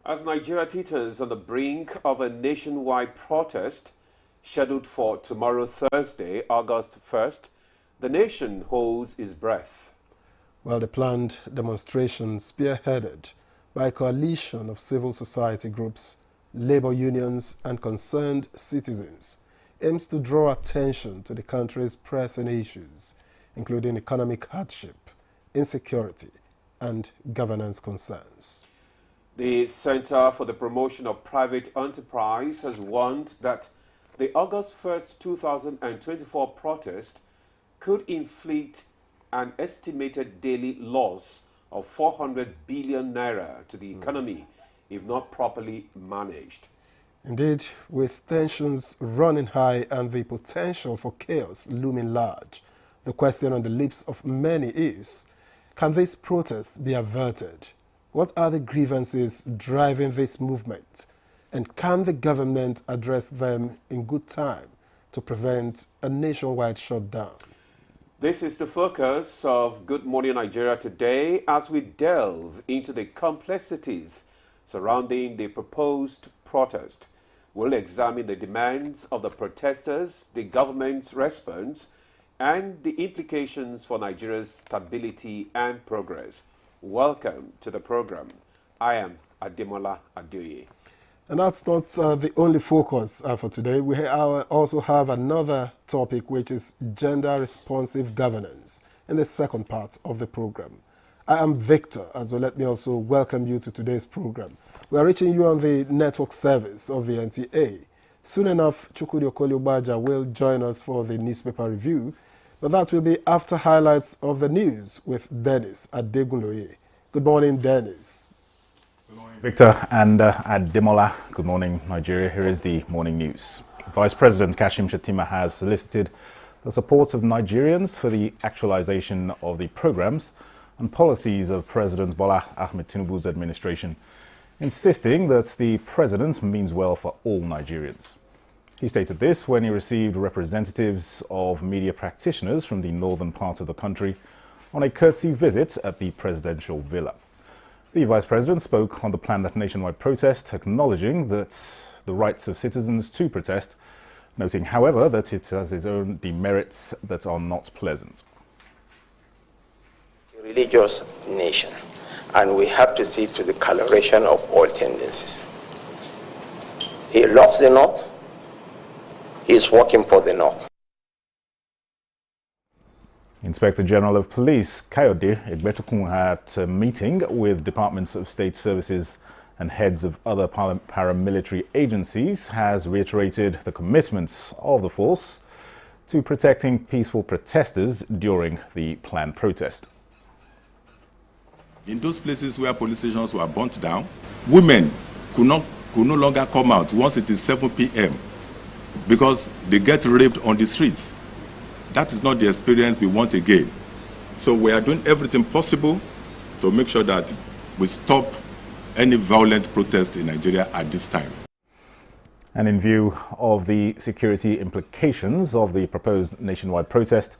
As Nigeria teeters on the brink of a nationwide protest scheduled for tomorrow, Thursday, August 1st, the nation holds its breath. Well, the planned demonstration, spearheaded by a coalition of civil society groups, labor unions, and concerned citizens, aims to draw attention to the country's pressing issues, including economic hardship, insecurity, and governance concerns. The Center for the Promotion of Private Enterprise has warned that the August 1st, 2024 protest could inflict an estimated daily loss of 400 billion naira to the economy if not properly managed. Indeed, with tensions running high and the potential for chaos looming large, the question on the lips of many is, can this protest be averted? What are the grievances driving this movement? And can the government address them in good time to prevent a nationwide shutdown? This is the focus of Good Morning Nigeria today as we delve into the complexities surrounding the proposed protest. We'll examine the demands of the protesters, the government's response, and the implications for Nigeria's stability and progress. Welcome to the program. I am Ademola Adoye. And that's not the only focus for today. We also have another topic, which is gender-responsive governance, in the second part of the program. I am Victor, so let me also welcome you to today's program. We are reaching you on the network service of the NTA. Soon enough, Chukwudi Okoli-Ubaja will join us for the newspaper review, but that will be after highlights of the news with Dennis Adegunloye. Good morning, Dennis. Good morning, Victor and Ademola. Good morning, Nigeria. Here is the morning news. Vice President Kashim Shettima has solicited the support of Nigerians for the actualization of the programs and policies of President Bola Ahmed Tinubu's administration, insisting that the president means well for all Nigerians. He stated this when he received representatives of media practitioners from the northern part of the country on a courtesy visit at the presidential villa. The vice president spoke on the planned nationwide protest, acknowledging that the rights of citizens to protest, noting, however, that it has its own demerits that are not pleasant. A religious nation, and we have to see to the coloration of all tendencies. He loves the North. He is working for the North. Inspector General of Police Kayode Egbetukun had a meeting with Departments of State Services and heads of other paramilitary agencies, has reiterated the commitments of the force to protecting peaceful protesters during the planned protest. In those places where police stations were burnt down, women could no longer come out once it is 7 p.m. because they get raped on the streets. That is not the experience we want again. So we are doing everything possible to make sure that we stop any violent protest in Nigeria at this time. And in view of the security implications of the proposed nationwide protest,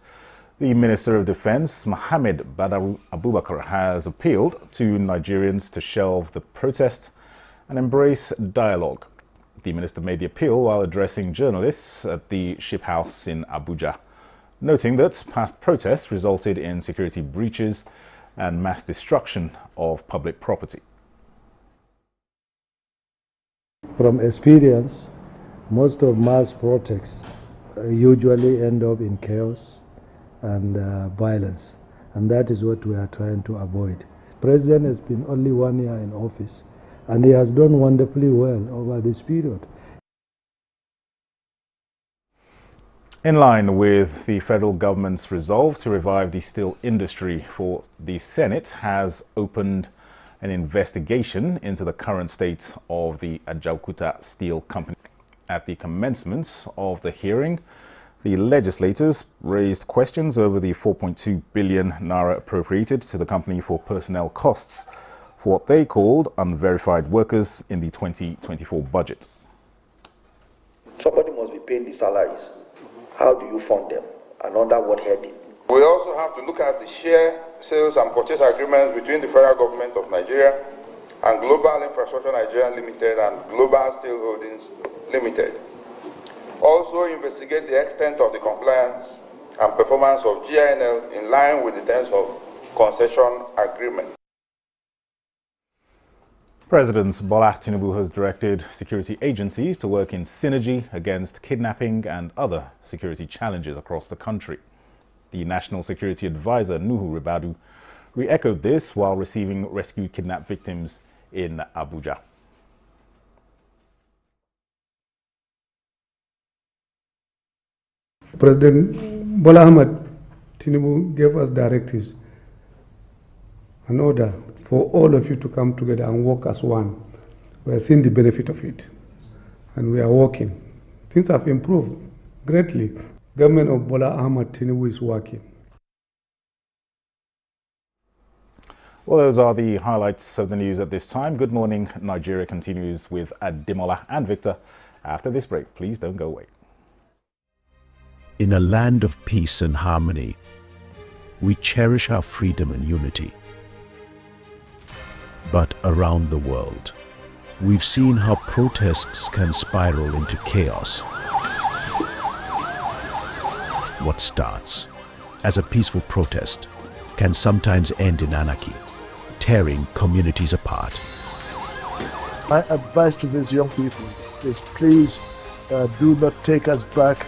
the Minister of Defense, Mohammed Badar Abubakar, has appealed to Nigerians to shelve the protest and embrace dialogue. The minister made the appeal while addressing journalists at the Ship House in Abuja, noting that past protests resulted in security breaches and mass destruction of public property. From experience, most of mass protests usually end up in chaos and violence, and that is what we are trying to avoid. The President has been only 1 year in office, and he has done wonderfully well over this period. In line with the federal government's resolve to revive the steel industry, the Senate has opened an investigation into the current state of the Ajaokuta Steel Company. At the commencement of the hearing, the legislators raised questions over the 4.2 billion naira appropriated to the company for personnel costs for what they called unverified workers in the 2024 budget. Somebody must be paying the salaries. How do you fund them? And under what heading? We also have to look at the share, sales and purchase agreements between the federal government of Nigeria and Global Infrastructure Nigeria Limited and Global Steel Holdings Limited. Also investigate the extent of the compliance and performance of GINL in line with the terms of concession agreement. President Bola Tinubu has directed security agencies to work in synergy against kidnapping and other security challenges across the country. The National Security Advisor, Nuhu Ribadu, re-echoed this while receiving rescued kidnapped victims in Abuja. President Bola Ahmed Tinubu gave us directives, an order for all of you to come together and work as one. We are seeing the benefit of it, and we are working. Things have improved greatly. Government of Bola Ahmed Tinubu is working. Well, those are the highlights of the news at this time. Good morning, Nigeria continues with Ademola and Victor. After this break, please don't go away. In a land of peace and harmony, we cherish our freedom and unity. But around the world, we've seen how protests can spiral into chaos. What starts as a peaceful protest can sometimes end in anarchy, tearing communities apart. My advice to these young people is please do not take us back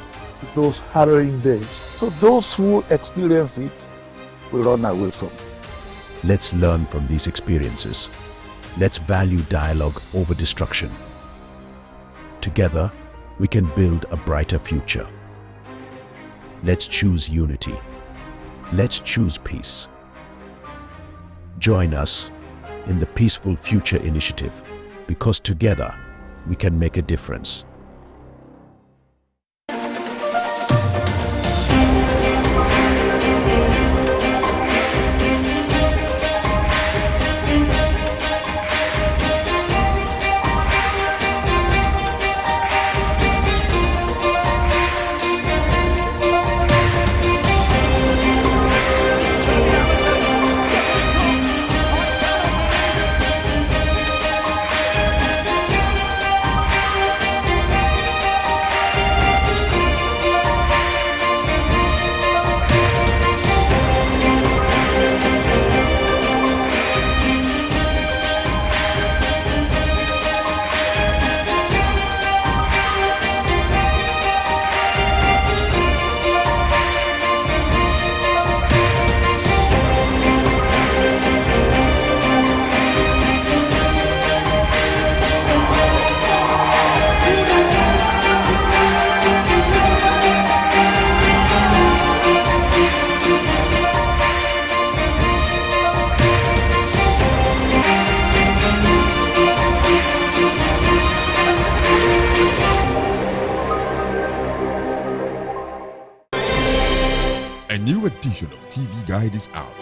to those harrowing days. So those who experience it will run away from it. Let's learn from these experiences. Let's value dialogue over destruction. Together, we can build a brighter future. Let's choose unity. Let's choose peace. Join us in the Peaceful Future Initiative, because together we can make a difference. A new edition of TV Guide is out.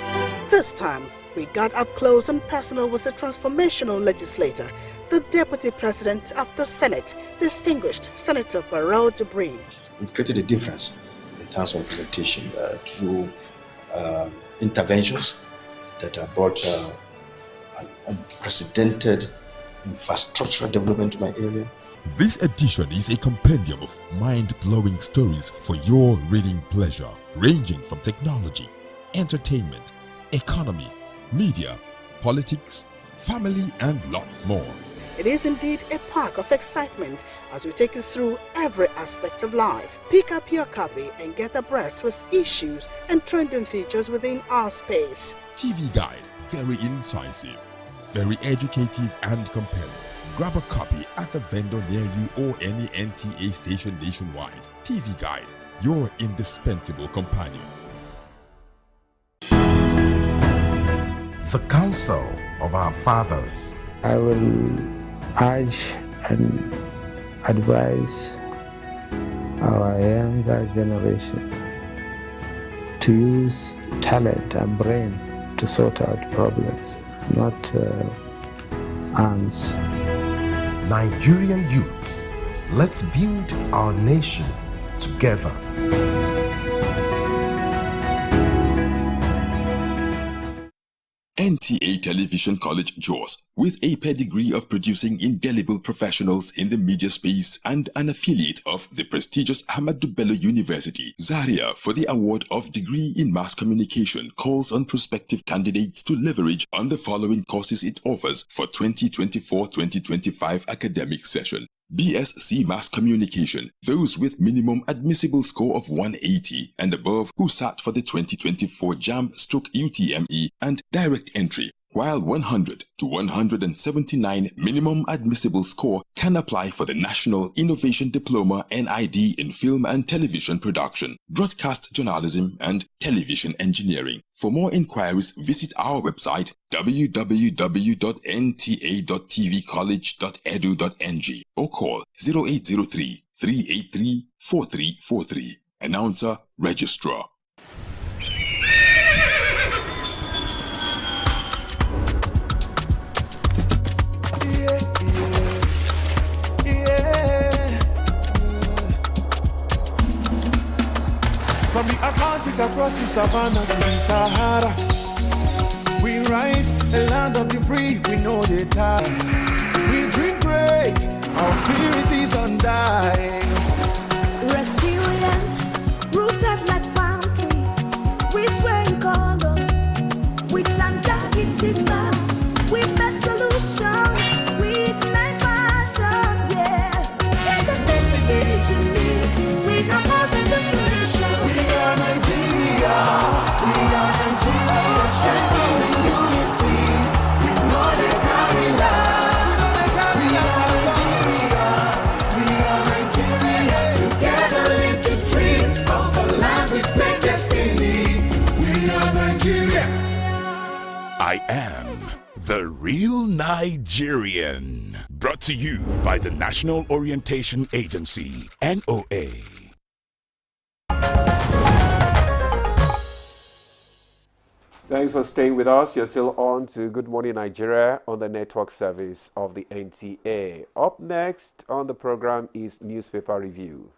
This time, we got up close and personal with the transformational legislator, the Deputy President of the Senate, distinguished Senator Barrel Jibrin. It created a difference in terms of representation through interventions that have brought an unprecedented infrastructural development to my area. This edition is a compendium of mind-blowing stories for your reading pleasure, ranging from technology, entertainment, economy, media, politics, family, and lots more. It is indeed a park of excitement as we take you through every aspect of life. Pick up your copy and get abreast with issues and trending features within our space. TV Guide, very incisive, very educative and compelling. Grab a copy at the vendor near you or any NTA station nationwide. TV Guide, your indispensable companion. The Council of Our Fathers. I will urge and advise our younger generation to use talent and brain to sort out problems, not arms. Nigerian youths, let's build our nation together. Nta NTA Television College, Jos, with a pedigree of producing indelible professionals in the media space and an affiliate of the prestigious Ahmadu Bello University, Zaria, for the award of degree in mass communication, calls on prospective candidates to leverage on the following courses it offers for 2024-2025 academic session. BSc Mass Communication, those with minimum admissible score of 180 and above who sat for the 2024 JAMB/UTME and direct entry, while 100 to 179 minimum admissible score can apply for the National Innovation Diploma NID in Film and Television Production, Broadcast Journalism and Television Engineering. For more inquiries, visit our website www.nta.tvcollege.edu.ng or call 0803 383 4343. Announcer, Registrar. From the Atlantic across the savannah to the Sahara, we rise, the land of the free, we know the time. We dream great, our spirit is undying. Resilient, rooted like palm tree, we swear in color, with undying demand. We make solutions, we ignite passion, yeah. Ethnicity is unique, we are more than the solution. We are Nigeria, strength in unity, we know they carry love. We are Nigeria, together live the dream of a land with great destiny. We are Nigeria. I am the real Nigerian. Brought to you by the National Orientation Agency, NOA. Thanks for staying with us. You're still on to Good Morning Nigeria on the network service of the NTA. Up next on the program is Newspaper Review.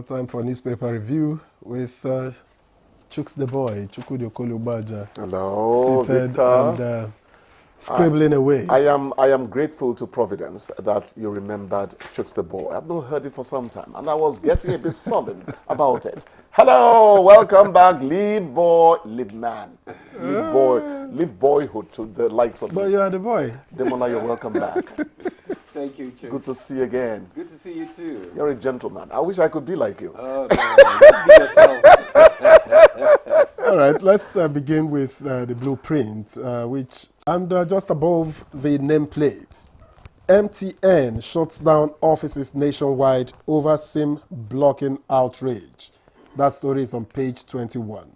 Time for newspaper review with Chooks the boy, Chukwudi Okolubaja. Hello, seated Victor. And scribbling away. I am grateful to Providence that you remembered Chooks the boy. I've not heard it for some time, and I was getting a bit sullen about it. Hello, welcome back, live boy, live man, live boyhood to the likes of. But you are the boy. Demola, you're welcome back. Thank you, Chooks. Good to see you again. Good to see you too. You're a gentleman. I wish I could be like you. Oh, no, just be yourself. All right, let's begin with the blueprint, which under just above the nameplate. MTN shuts down offices nationwide over SIM blocking outrage. That story is on page 21.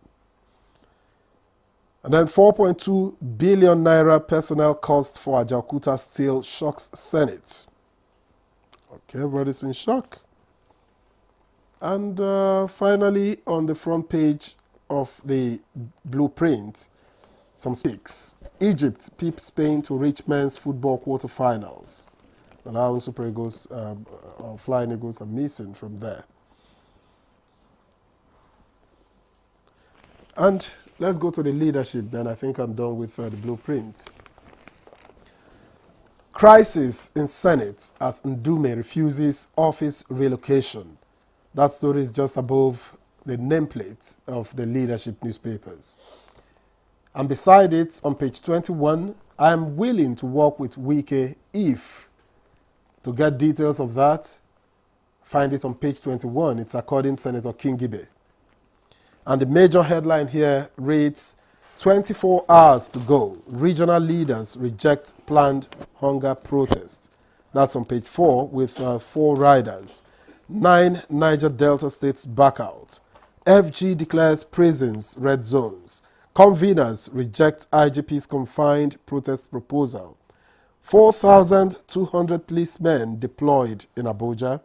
And then 4.2 billion naira personnel cost for Ajaokuta still shocks Senate. Okay, everybody's in shock. And finally, on the front page of the blueprint, some speaks. Egypt peeps Spain to reach men's football quarterfinals. And our Super Eagles, our Flying Eagles are missing from there. And let's go to the leadership then. I think I'm done with the blueprint. Crisis in Senate as Ndume refuses office relocation. That story is just above the nameplate of the leadership newspapers. And beside it, on page 21, I am willing to work with Wike if. To get details of that, find it on page 21. It's according to Senator Kingibe. And the major headline here reads, 24 hours to go. Regional leaders reject planned hunger protest. That's on page 4 with 4 riders. 9 Niger Delta states back out. FG declares prisons red zones. Conveners reject IGP's confined protest proposal. 4,200 policemen deployed in Abuja.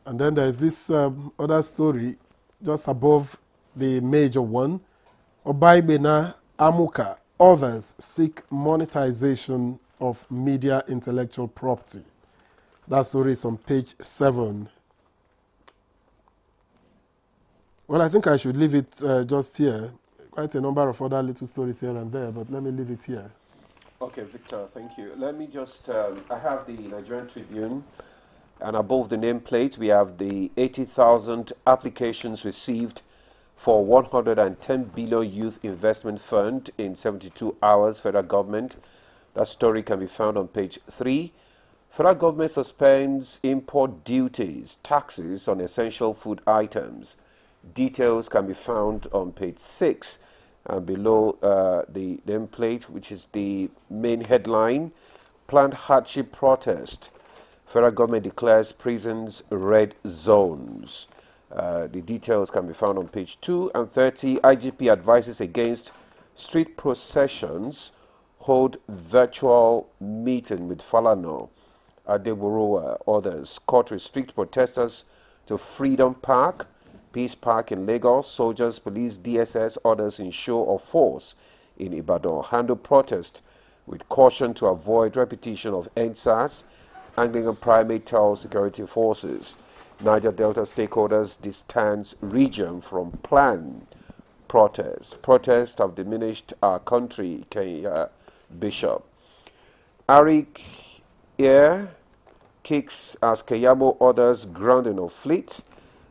And then there's this other story just above the major one. Obaibena Amuka, others seek monetization of media intellectual property. That story is on page 7. Well, I think I should leave it just here. Quite a number of other little stories here and there, but let me leave it here. Okay, Victor, thank you. Let me just, I have the Nigerian Tribune, and above the nameplate, we have the 80,000 applications received for 110 billion youth investment fund in 72 hours, federal government. That story can be found on page 3. Federal government suspends import duties, taxes on essential food items. Details can be found on page 6 and below the nameplate, which is the main headline, planned hardship protest. Federal government declares prisons red zones. The details can be found on page 2 and 30. IGP advises against street processions, hold virtual meeting with Falana, Adeborowa, others. Court restrict protesters to Freedom Park, Peace Park in Lagos. Soldiers, police, DSS, others in show of force in Ibadan. Handle protest with caution to avoid repetition of NSAS. Anglican Primate tells security forces. Niger Delta stakeholders distance region from planned protests. Protests have diminished our country, Kenya Bishop. Arik Air kicks as Keyamo orders grounding of fleet.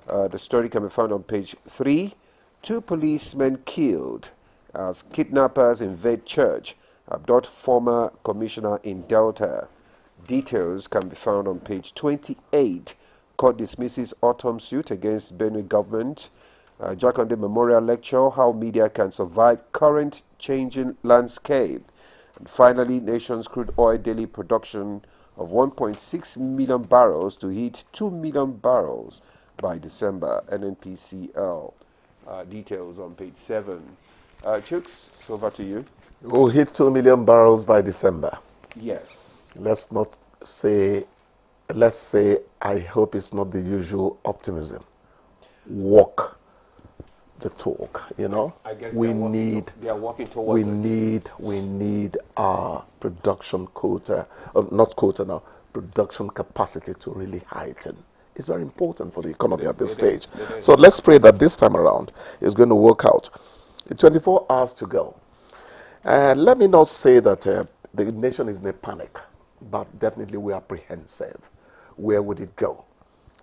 The story can be found on page 3. 2 policemen killed as kidnappers invade church, abduct former commissioner in Delta. Details can be found on page 28. Court dismisses autumn suit against Benue government. Jakonde Memorial Lecture, How Media Can Survive Current Changing Landscape. And finally, nation's crude oil daily production of 1.6 million barrels to hit 2 million barrels by December. NNPCL. Details on page 7. Chooks, it's over to you. We'll hit 2 million barrels by December. Yes. Let's say, I hope it's not the usual optimism. Walk the talk, you know. I guess we they are working towards it. We need our production quota, not quota now, production capacity to really heighten. It's very important for the economy at this stage. So let's pray that this time around it's going to work out. 24 hours to go. Let me not say that the nation is in a panic, but definitely we're apprehensive. Where would it go?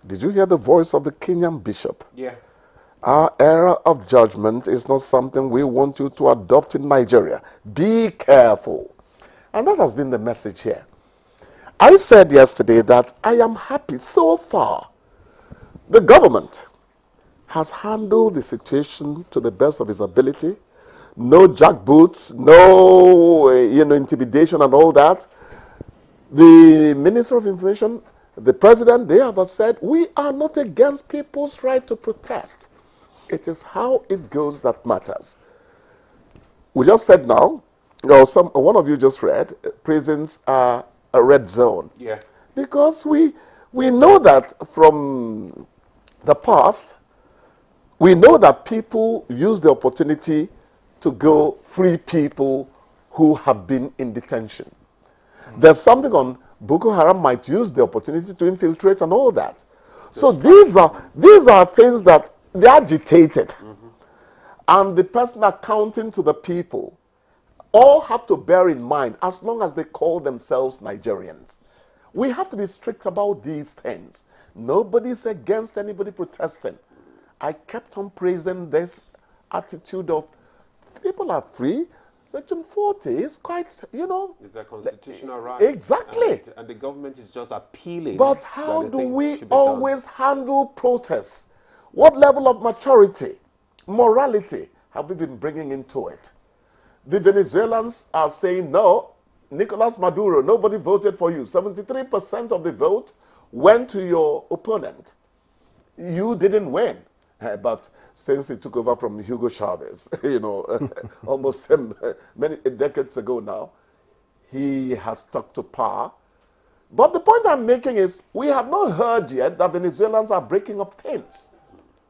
Did you hear the voice of the Kenyan bishop? Yeah. Our era of judgment is not something we want you to adopt in Nigeria. Be careful. And that has been the message here. I said yesterday that I am happy so far. The government has handled the situation to the best of its ability. No jackboots, no intimidation and all that. The Minister of Information, the President, they have said, we are not against people's right to protest. It is how it goes that matters. We just said now, one of you just read, prisons are a red zone. Yeah. Because we know that from the past, we know that people use the opportunity to go free people who have been in detention. There's something on Boko Haram might use the opportunity to infiltrate and all that. So these are things that they agitated. And the person accounting to the people all have to bear in mind, as long as they call themselves Nigerians, we have to be strict about these things. Nobody's against anybody protesting. I kept on praising this attitude of people are free. Section 40 is quite, It's a constitutional right. Exactly. And the government is just appealing. But how do we always handle protests? What level of maturity, morality have we been bringing into it? The Venezuelans are saying, no, Nicolas Maduro, nobody voted for you. 73% of the vote went to your opponent. You didn't win. But since he took over from Hugo Chavez, almost many decades ago now, he has stuck to power. But the point I'm making is we have not heard yet that Venezuelans are breaking up things.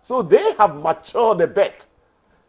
So they have matured a bit.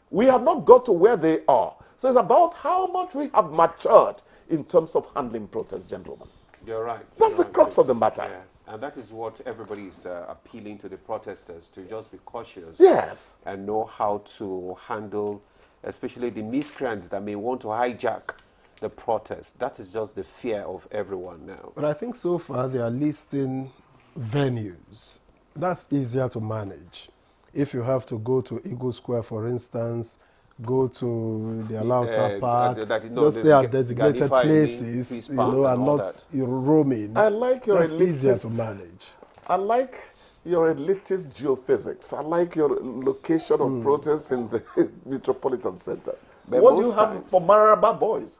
We have not got to where they are. So it's about how much we have matured in terms of handling protests, gentlemen. You're right. That's the crux of the matter. Yeah. And that is what everybody is appealing to the protesters, to just be cautious. Yes. And know how to handle, especially the miscreants that may want to hijack the protest. That is just the fear of everyone now. But I think so far they are listing venues. That's easier to manage. If you have to go to Eagle Square, for instance, go to the Alausa Park, just stay at designated places, you know, and not you're roaming. I like your That's easier to manage. I like your elitist geophysics. I like your location of protests in the metropolitan centers. But what do you have for Maraba boys?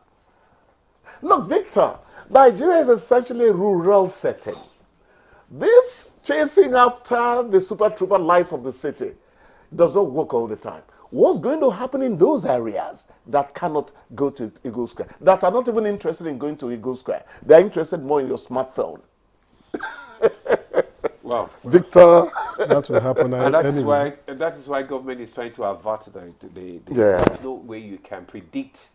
Look, Victor, Nigeria is essentially a rural setting. This chasing after the super trooper lights of the city does not work all the time. What's going to happen in those areas that cannot go to Eagle Square, that are not even interested in going to Eagle Square? They're interested more in your smartphone. Wow. Victor. That will happen and that anyway. is why government is trying to avert there's no way you can predict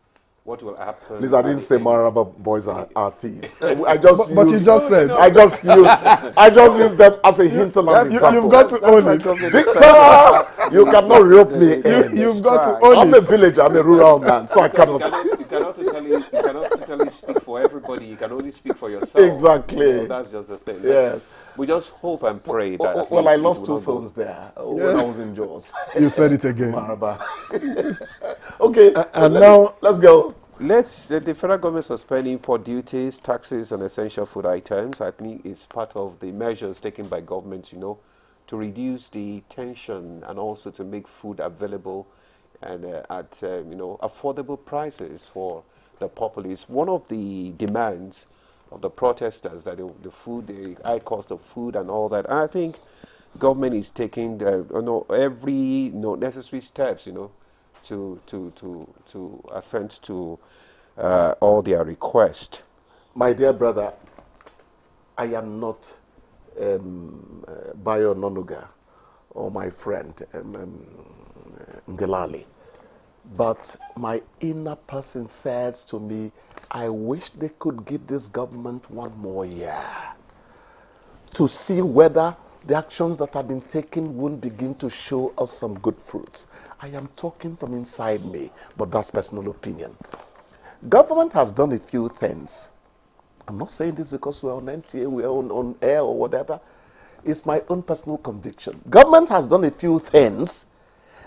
what will happen. Please, I didn't say Maraba boys are thieves. But you just said. I just used them as a hinterland example. You've got to own it. Victor, you cannot rope me in. You've got to own it. I'm a villager, I'm a rural man, so I cannot. You cannot totally speak for everybody. You can only speak for yourself. Exactly. You know, that's just the thing. Yes. We just hope and pray that. Well, I lost 2 phones there when I was in Jaws. You said it again. Maraba. Okay. And now let's go. The federal government suspend import duties, taxes on essential food items. I think it's part of the measures taken by government, you know, to reduce the tension and also to make food available and at you know, affordable prices for the populace. One of the demands of the protesters that the high cost of food and all that. And I think government is taking every necessary steps, you know, to assent to all their requests. My dear brother, I am not Bayo Nonuga or my friend Ngelali, but my inner person says to me, I wish they could give this government 1 more year to see whether the actions that have been taken won't begin to show us some good fruits. I am talking from inside me, but that's personal opinion. Government has done a few things. I'm not saying this because we're on NTA, we're on air or whatever. It's my own personal conviction. Government has done a few things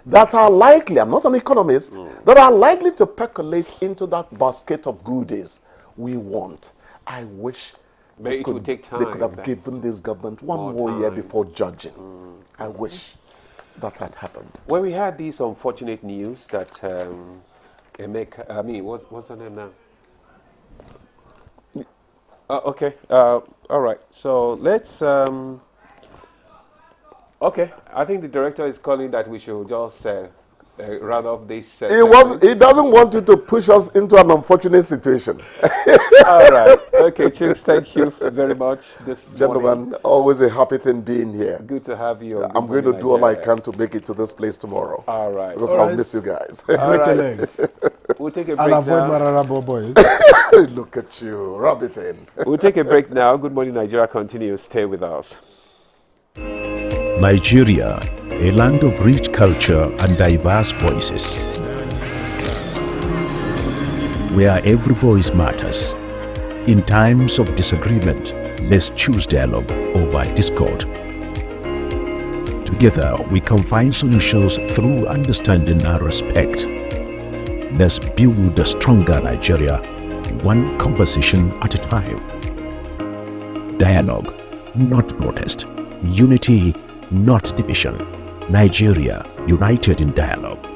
that are likely, I'm not an economist, that are likely to percolate into that basket of goodies we want. I wish it would take time. They could have given this government 1 more year before judging. I wish that had happened. When we had this unfortunate news that what's her name now? Okay, all right. So let's. Okay, I think the director is calling that we should just round up this. He doesn't want you to push us into an unfortunate situation. All right. Okay, Chicks, thank you very much. Gentlemen, always a happy thing being here. Good to have you. I'm going to do all I can to make it to this place tomorrow. All right. Because I'll miss you guys. All right. We'll take a break I'll avoid now. Mararabo boys. Look at you, rub it in. We'll take a break now. Good Morning Nigeria continues. Stay with us. Nigeria, a land of rich culture and diverse voices, where every voice matters. In times of disagreement, let's choose dialogue over discord. Together, we can find solutions through understanding and respect. Let's build a stronger Nigeria, one conversation at a time. Dialogue, not protest. Unity, not division. Nigeria, united in dialogue.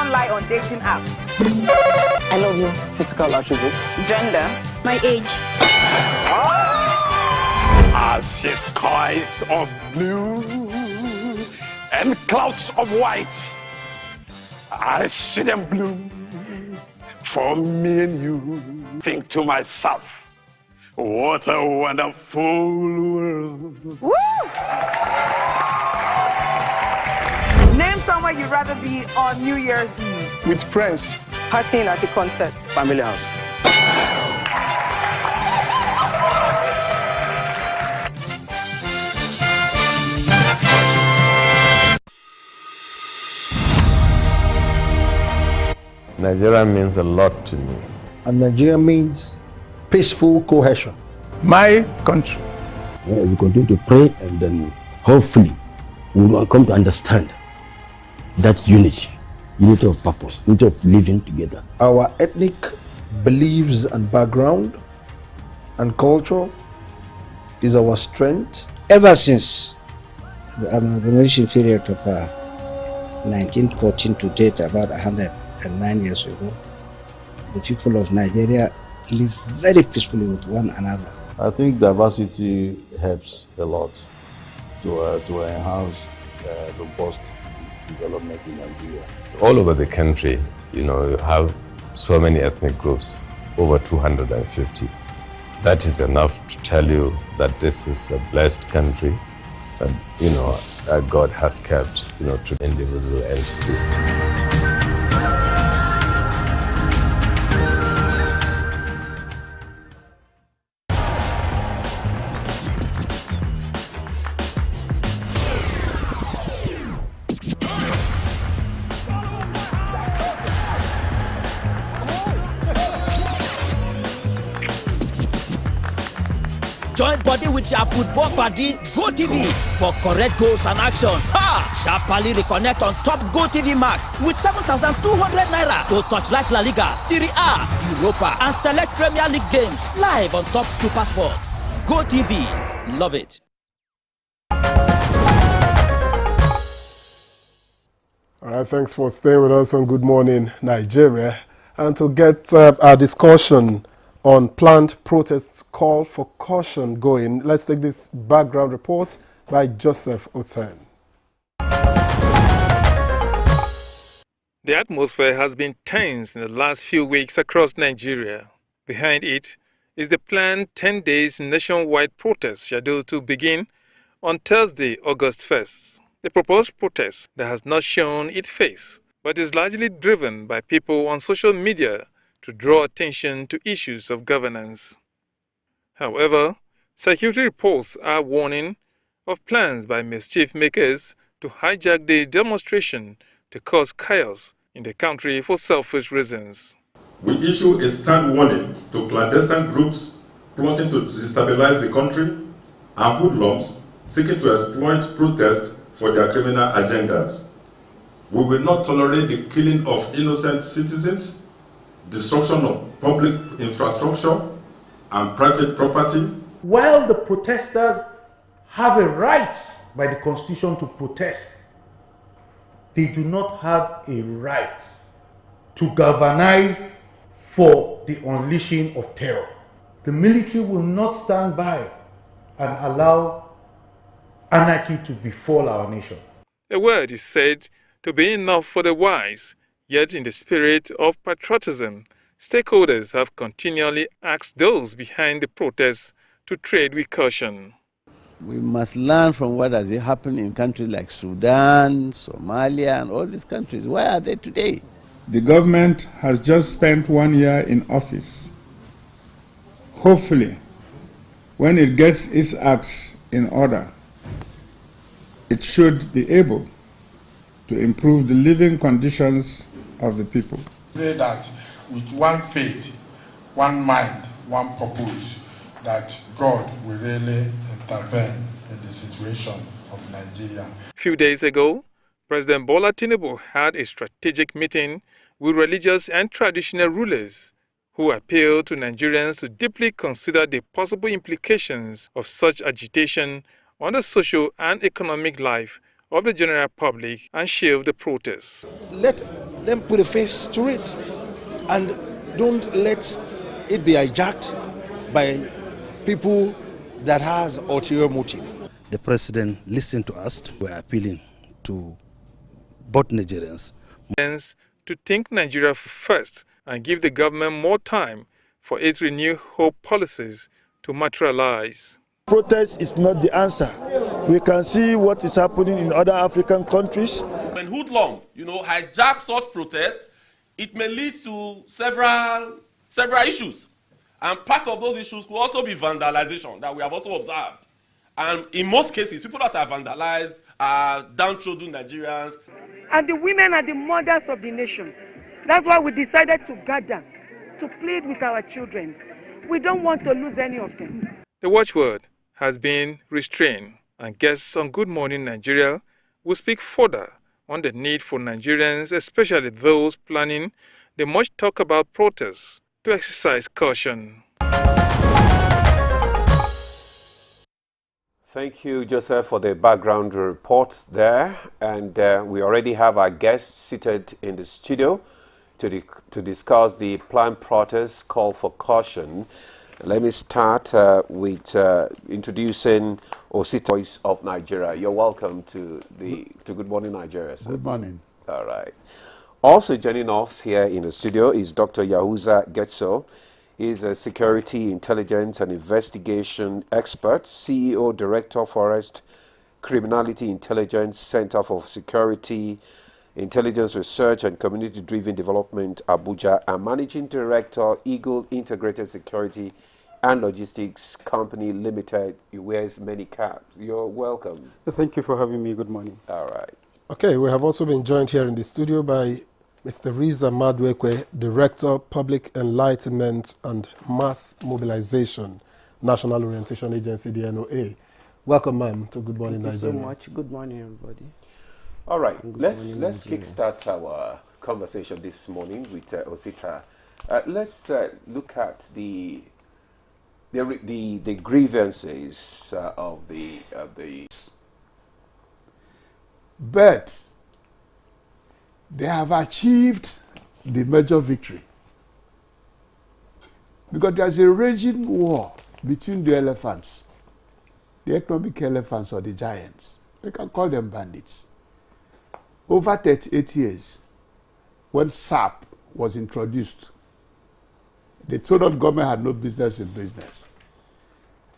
don't lie on dating apps. I love you. Physical attributes. Gender. My age. As the skies of blue and clouds of white, I see them bloom for me and you. Think to myself, what a wonderful world. Woo! Name somewhere you'd rather be on New Year's Eve. With friends. Partying at a concert. Family house. Nigeria means a lot to me. And Nigeria means peaceful cohesion. My country. We continue to pray, and then hopefully we will come to understand that unity of purpose, unity of living together. Our ethnic beliefs and background and culture is our strength. Ever since the amalgamation period of 1914 to date, about 109 years ago, the people of Nigeria live very peacefully with one another. I think diversity helps a lot to enhance robust development in Nigeria. All over the country, you have so many ethnic groups, over 250. That is enough to tell you that this is a blessed country, and that God has kept, to individual entity. Join body with your football buddy, GoTV, for correct goals and action. Ha! Sharply reconnect on top GoTV Max with 7,200 naira to touchlight La Liga, Serie A, Europa, and select Premier League games live on top Super Sport. GoTV, love it. All right, thanks for staying with us on Good Morning Nigeria. And to get our discussion on planned protests call for caution going, let's take this background report by Joseph Otsen. The atmosphere has been tense in the last few weeks across Nigeria. Behind it is the planned 10 days nationwide protest scheduled to begin on Thursday, August 1st. The proposed protest that has not shown its face, but is largely driven by people on social media to draw attention to issues of governance. However, security reports are warning of plans by mischief makers to hijack the demonstration to cause chaos in the country for selfish reasons. We issue a stern warning to clandestine groups plotting to destabilize the country and hoodlums seeking to exploit protests for their criminal agendas. We will not tolerate the killing of innocent citizens, destruction of public infrastructure and private property. While the protesters have a right by the Constitution to protest, they do not have a right to galvanize for the unleashing of terror. The military will not stand by and allow anarchy to befall our nation. A word is said to be enough for the wise, yet in the spirit of patriotism, stakeholders have continually asked those behind the protests to tread with caution. We must learn from what has happened in countries like Sudan, Somalia, and all these countries. Where are they today? The government has just spent 1 year in office. Hopefully, when it gets its acts in order, it should be able to improve the living conditions of the people. Pray that with one faith, one mind, one purpose, that God will really intervene in the situation of Nigeria. A few days ago, President Bola Tinubu had a strategic meeting with religious and traditional rulers who appealed to Nigerians to deeply consider the possible implications of such agitation on the social and economic life of the general public and shield the protests. Let let them put a face to it. And don't let it be hijacked by people that has ulterior motive. The president listened to us. We are appealing to both Nigerians to think Nigeria first and give the government more time for its renewed hope policies to materialize. Protest is not the answer. We can see what is happening in other African countries. When hoodlum, hijack such protests, it may lead to several issues. And part of those issues could also be vandalization that we have also observed. And in most cases, people that are vandalized are downtrodden Nigerians. And the women are the mothers of the nation. That's why we decided to gather, to plead with our children. We don't want to lose any of them. The watchword has been restraint, and guests on Good Morning Nigeria will speak further on the need for Nigerians, especially those planning the much talk about protests, to exercise caution. Thank you, Joseph, for the background report there. And we already have our guests seated in the studio to discuss the planned protest call for caution. Let me start with introducing Osita, Voice of Nigeria. You're welcome to Good Morning Nigeria, sir. Good morning. All right. Also joining us here in the studio is Dr. Yahuza Getso. He's a security, intelligence, and investigation expert, CEO, Director, Forest Criminality Intelligence Center for Security, Intelligence Research, and Community-Driven Development, Abuja, and Managing Director, Eagle Integrated Security and Logistics Company Limited. He wears many caps. You're welcome. Thank you for having me. Good morning. All right. Okay, we have also been joined here in the studio by Mr. Riza Madwekwe, Director, Public Enlightenment and Mass Mobilization, National Orientation Agency, the NOA. Welcome, ma'am, to Good Morning Nigeria. Thank you so much. Good morning, everybody. All right, let's kickstart our conversation this morning with Osita. Let's look at the grievances of the. But they have achieved the major victory. Because there's a raging war between the elephants, the economic elephants or the giants. They can call them bandits. Over 38 years, when SAP was introduced, they told us government had no business in business.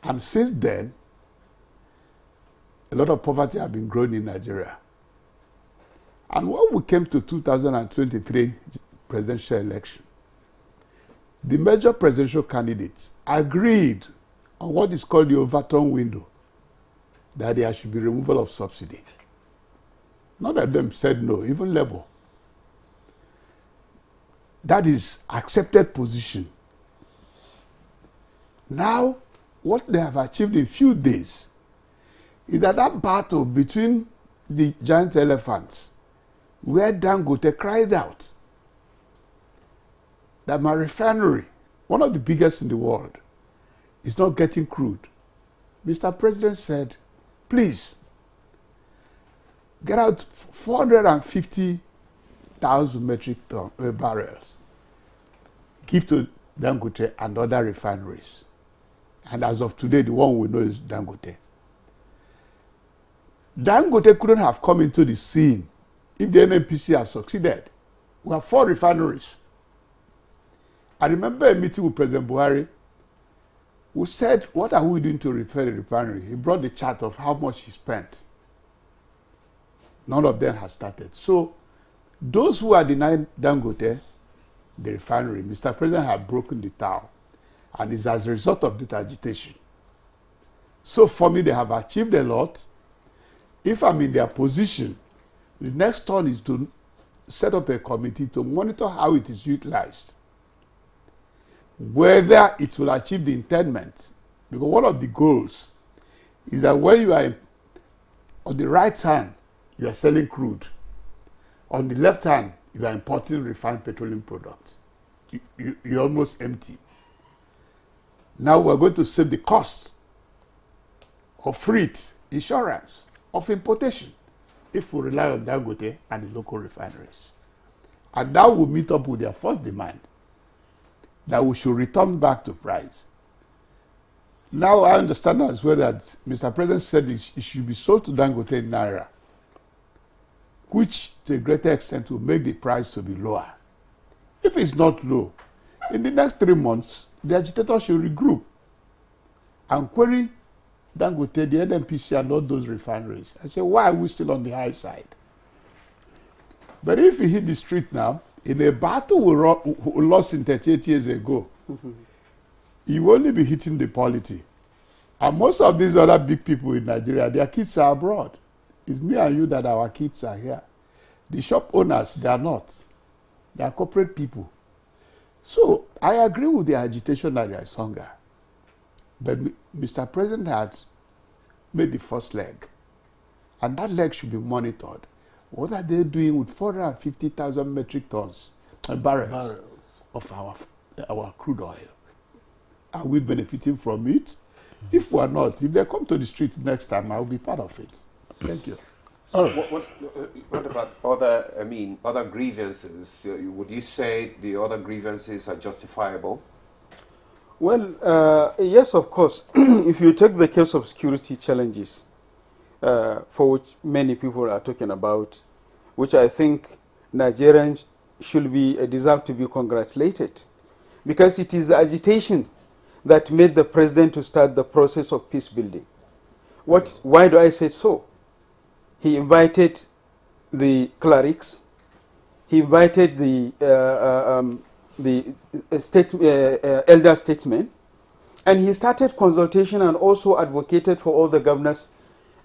And since then, a lot of poverty has been growing in Nigeria. And when we came to 2023 presidential election, the major presidential candidates agreed on what is called the overturn window, that there should be removal of subsidy. None of them said no, even Labour. That is accepted position. Now, what they have achieved in few days is that battle between the giant elephants, where Dangote cried out that my refinery, one of the biggest in the world, is not getting crude. Mr. President said, please, get out 450,000 metric barrels, give to Dangote and other refineries. And as of today, the one we know is Dangote. Dangote couldn't have come into the scene if the NNPC has succeeded. We have 4 refineries. I remember a meeting with President Buhari who said, what are we doing to repair the refinery? He brought the chart of how much he spent. None of them has started. So those who are denying Dangote the refinery, Mr. President has broken the towel. And it's as a result of this agitation. So for me, they have achieved a lot. If I'm in their position, the next turn is to set up a committee to monitor how it is utilized. Whether it will achieve the intendment. Because one of the goals is that when you are on the right hand, you are selling crude. On the left hand, you are importing refined petroleum products. You're almost empty. Now we're going to save the cost of freight, insurance, of importation, if we rely on Dangote and the local refineries. And that will meet up with their first demand, that we should return back to price. Now I understand as well that Mr. President said it should be sold to Dangote in Naira, which to a greater extent will make the price to be lower. If it's not low, in the next 3 months, the agitators should regroup and query Dangote, the NNPC, and all those refineries. I say, why are we still on the high side? But if we hit the street now, in a battle we lost in 38 years ago, you will only be hitting the polity. And most of these other big people in Nigeria, their kids are abroad. It's me and you that our kids are here. The shop owners, they are not. They are corporate people. So I agree with the agitation that there is hunger. But Mr. President had made the first leg. And that leg should be monitored. What are they doing with 450,000 metric tons, barrels of our crude oil? Are we benefiting from it? If we are not, if they come to the street next time, I will be part of it. Thank you. So what about other grievances? Would you say the other grievances are justifiable? Well, yes, of course. If you take the case of security challenges, for which many people are talking about, which I think Nigerians should deserve to be congratulated, because it is agitation that made the president to start the process of peace building. Why do I say so? He invited the clerics, he invited the elder statesmen, and he started consultation and also advocated for all the governors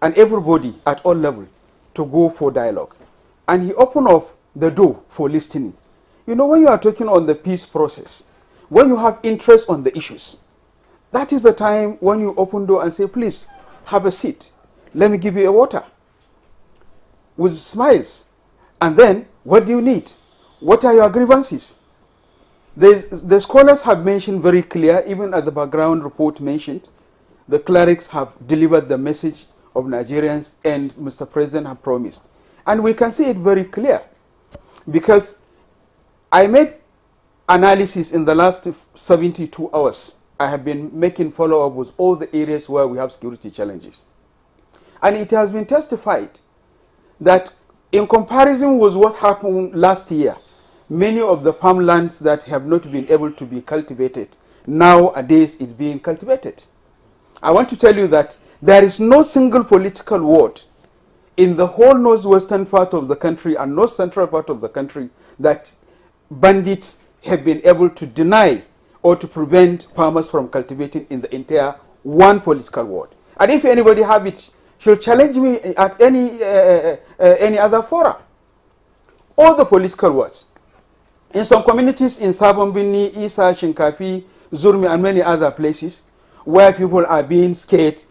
and everybody at all levels to go for dialogue. And he opened up the door for listening. You know, when you are talking on the peace process, when you have interest on the issues, that is the time when you open door and say, please, have a seat. Let me give you a water. With smiles. And then, what do you need? What are your grievances? The scholars have mentioned very clear, even at the background report mentioned, the clerics have delivered the message of Nigerians and Mr. President have promised. And we can see it very clear. Because I made analysis in the last 72 hours. I have been making follow-up with all the areas where we have security challenges. And it has been testified that in comparison with what happened last year, many of the farmlands that have not been able to be cultivated, nowadays is being cultivated. I want to tell you that there is no single political ward in the whole northwestern part of the country and north central part of the country that bandits have been able to deny or to prevent farmers from cultivating in the entire one political ward. And if anybody have it, should challenge me at any other fora. All the political wards. In some communities in Sabonbini, Isa, Shinkafi, Zurmi, and many other places where people are being scared,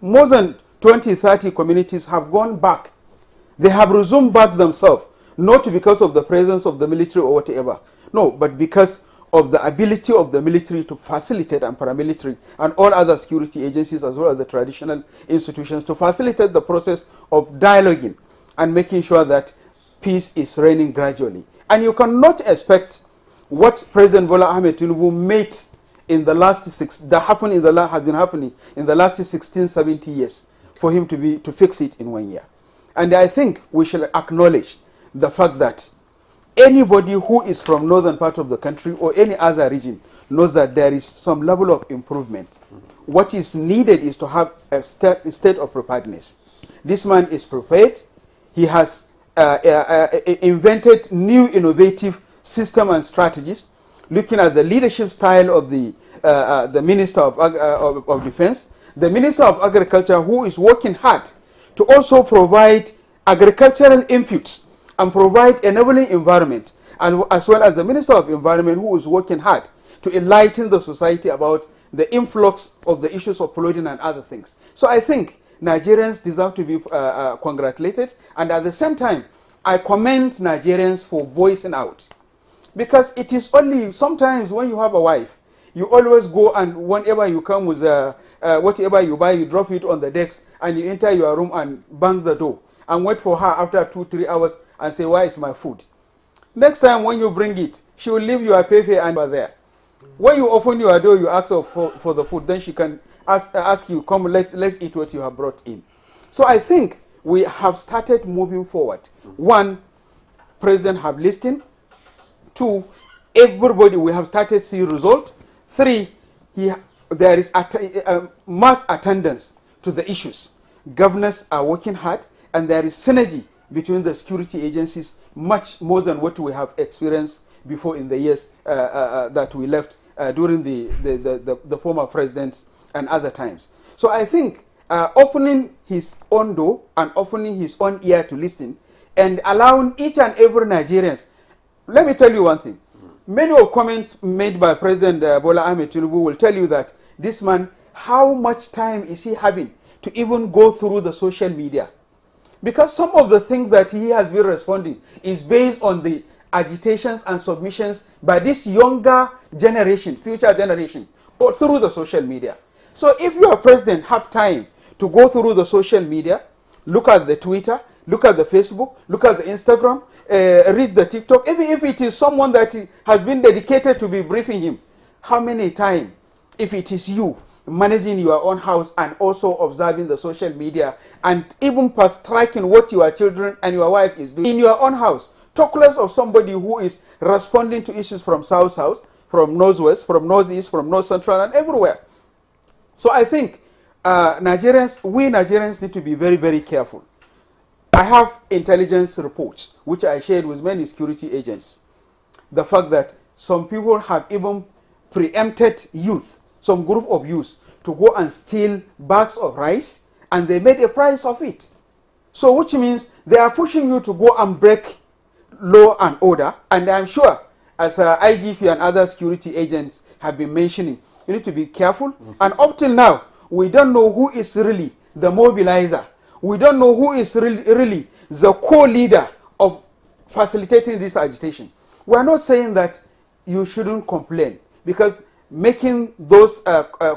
more than 20, 30 communities have gone back. They have resumed back themselves, not because of the presence of the military or whatever. No, but because of the ability of the military to facilitate, and paramilitary and all other security agencies as well as the traditional institutions to facilitate the process of dialoguing and making sure that peace is reigning gradually. And you cannot expect what President Bola Ahmed Tinubu made in the last have been happening in the last 16, 17 years for him to fix it in 1 year. And I think we shall acknowledge the fact that anybody who is from northern part of the country or any other region knows that there is some level of improvement. What is needed is to have a state of preparedness. This man is prepared. He has invented new innovative system and strategies, looking at the leadership style of the Minister of Defense, the Minister of Agriculture, who is working hard to also provide agricultural inputs and provide enabling environment, and as well as the Minister of Environment, who is working hard to enlighten the society about the influx of the issues of pollution and other things. So I think Nigerians deserve to be congratulated, and at the same time, I commend Nigerians for voicing out. Because it is only sometimes when you have a wife, you always go and whenever you come with whatever you buy, you drop it on the desk and you enter your room and bang the door and wait for her after 2-3 hours and say, where is my food? Next time when you bring it, she will leave your paper and over there. When you open your door, you ask her for the food. Then she can ask you, come, let's eat what you have brought in. So I think we have started moving forward. One, President have listened. Two, everybody, we have started see result. Three, there is mass attendance to the issues. Governors are working hard, and there is synergy between the security agencies, much more than what we have experienced before in the years that we left during the former presidents and other times. So I think opening his own door and opening his own ear to listen and allowing each and every Nigerians. Let me tell you one thing. Many of comments made by President Bola Ahmed Tinubu will tell you that this man, how much time is he having to even go through the social media? Because some of the things that he has been responding is based on the agitations and submissions by this younger generation, future generation, or through the social media. So if your president have time to go through the social media, look at the Twitter, look at the Facebook, look at the Instagram, read the TikTok, even if it is someone that has been dedicated to be briefing him, how many times, if it is you managing your own house and also observing the social media and even striking what your children and your wife is doing in your own house, talk less of somebody who is responding to issues from south-south, from northwest, from northeast, from north central, and everywhere. So I think we Nigerians need to be very, very careful. I have intelligence reports, which I shared with many security agents. The fact that some people have even preempted youth, some group of youth, to go and steal bags of rice, and they made a price of it. So which means they are pushing you to go and break law and order. And I'm sure, as IGP and other security agents have been mentioning, you need to be careful. And up till now, we don't know who is really the mobilizer. We don't know who is really the co-leader of facilitating this agitation. We are not saying that you shouldn't complain, because making those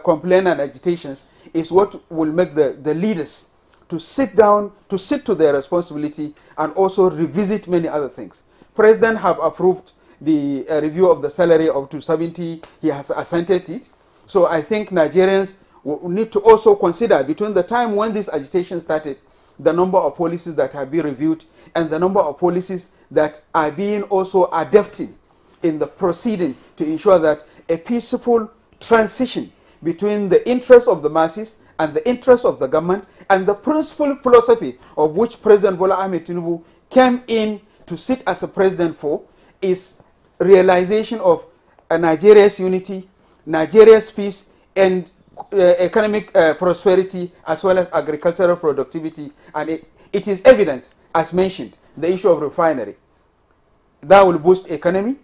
complaints and agitations is what will make the leaders to sit down, to sit to their responsibility, and also revisit many other things. President have approved the review of the salary of 270. He has assented it. So I think Nigerians need to also consider, between the time when this agitation started, the number of policies that have been reviewed and the number of policies that are being also adapted in the proceeding to ensure that a peaceful transition between the interests of the masses and the interests of the government and the principal philosophy of which President Bola Ahmed Tinubu came in to sit as a president for is realization of Nigeria's unity, Nigeria's peace, and economic prosperity, as well as agricultural productivity. And it is evidence, as mentioned, the issue of refinery. That will boost economy.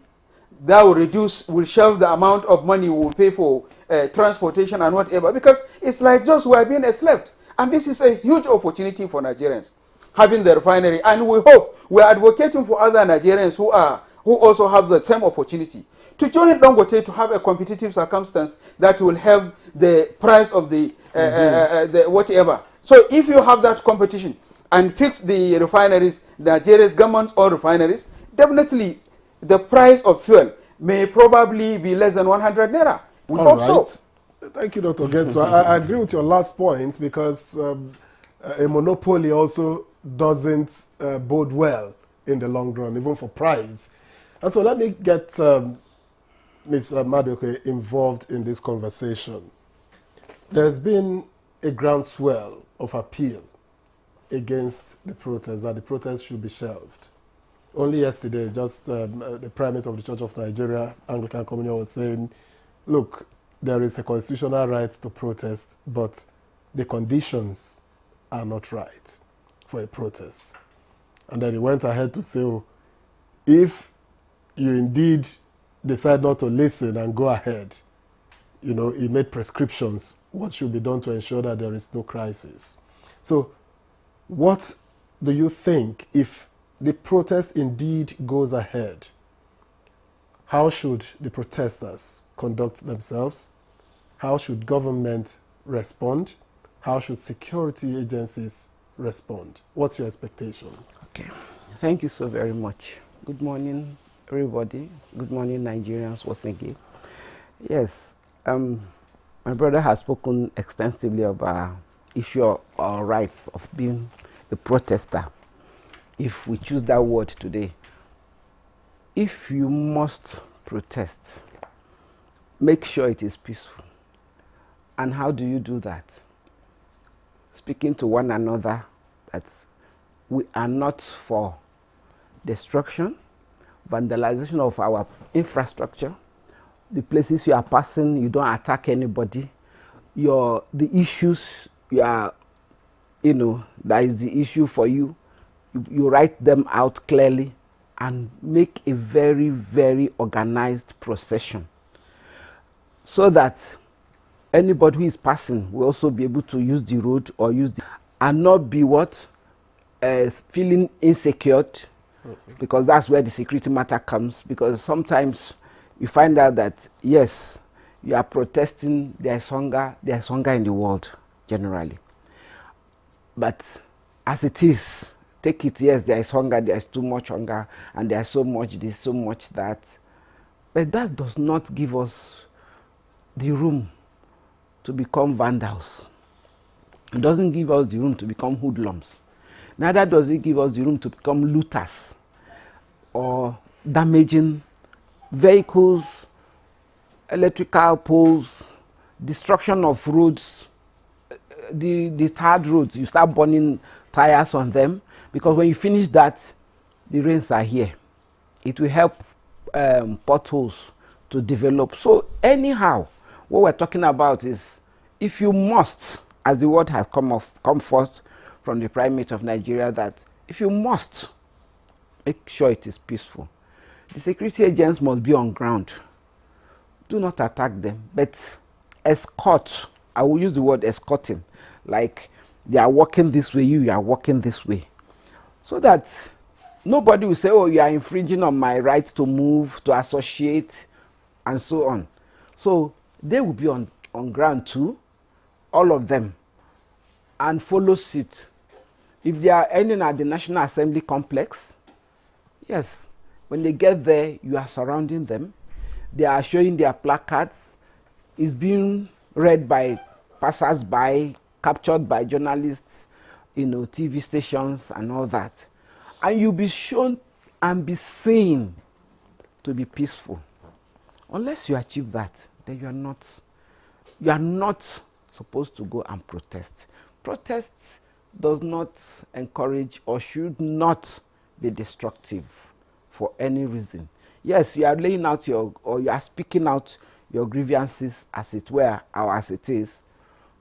That will shelve the amount of money we will pay for transportation and whatever, because it's like just we are being enslaved. And this is a huge opportunity for Nigerians, having the refinery. And we hope, we are advocating for other Nigerians who also have the same opportunity to join Dangote, to have a competitive circumstance that will help the price of the whatever. So if you have that competition and fix the refineries, Nigeria's government's own refineries, definitely the price of fuel may probably be less than 100 naira. We hope so. Thank you, Dr. Getso. I agree with your last point, because a monopoly also doesn't bode well in the long run, even for price. And so let me get Ms. Madueke involved in this conversation. There's been a groundswell of appeal against the protest, that the protest should be shelved. Only yesterday, just the Primate of the Church of Nigeria, Anglican Communion, was saying, look, there is a constitutional right to protest, but the conditions are not right for a protest. And then he went ahead to say, oh, if you indeed decide not to listen and go ahead, he made prescriptions, what should be done to ensure that there is no crisis. So what do you think, if the protest indeed goes ahead, how should the protesters conduct themselves? How should government respond? How should security agencies respond? What's your expectation? Okay, thank you so very much. Good morning, everybody. Good morning, Nigerians, once again. Yes, my brother has spoken extensively about issue of our rights of being a protester. If we choose that word today, if you must protest, make sure it is peaceful. And how do you do that? Speaking to one another that we are not for destruction, vandalization of our infrastructure, the places you are passing, you don't attack anybody. The issues you are, that is the issue for you. You write them out clearly and make a very, very organized procession so that anybody who is passing will also be able to use the road or and not be feeling insecure, because that's where the security matter comes. Because sometimes you find out that, yes, you are protesting, there's hunger in the world, generally. But as it is, take it, yes, there is hunger, there is too much hunger, and there's so much this, so much that. But that does not give us the room to become vandals. It doesn't give us the room to become hoodlums. Neither does it give us the room to become looters or damaging vehicles, electrical poles, destruction of roads, the tarred roads. You start burning tires on them, because when you finish that, the rains are here. It will help potholes to develop. So anyhow, what we're talking about is, if you must, as the word has come forth from the Prime Minister of Nigeria, that if you must, make sure it is peaceful. The security agents must be on ground. Do not attack them, but escort. I will use the word escorting, like they are walking this way, you are walking this way, so that nobody will say, oh, you are infringing on my right to move, to associate, and so on. So they will be on ground too, all of them, and follow suit. If they are ending at the National Assembly complex, yes, when they get there, you are surrounding them. They are showing their placards. It's being read by passers-by, captured by journalists, TV stations and all that. And you'll be shown and be seen to be peaceful. Unless you achieve that, then you are not supposed to go and protest. Protest does not encourage or should not be destructive for any reason. Yes, you are laying out you are speaking out your grievances, as it were, or as it is,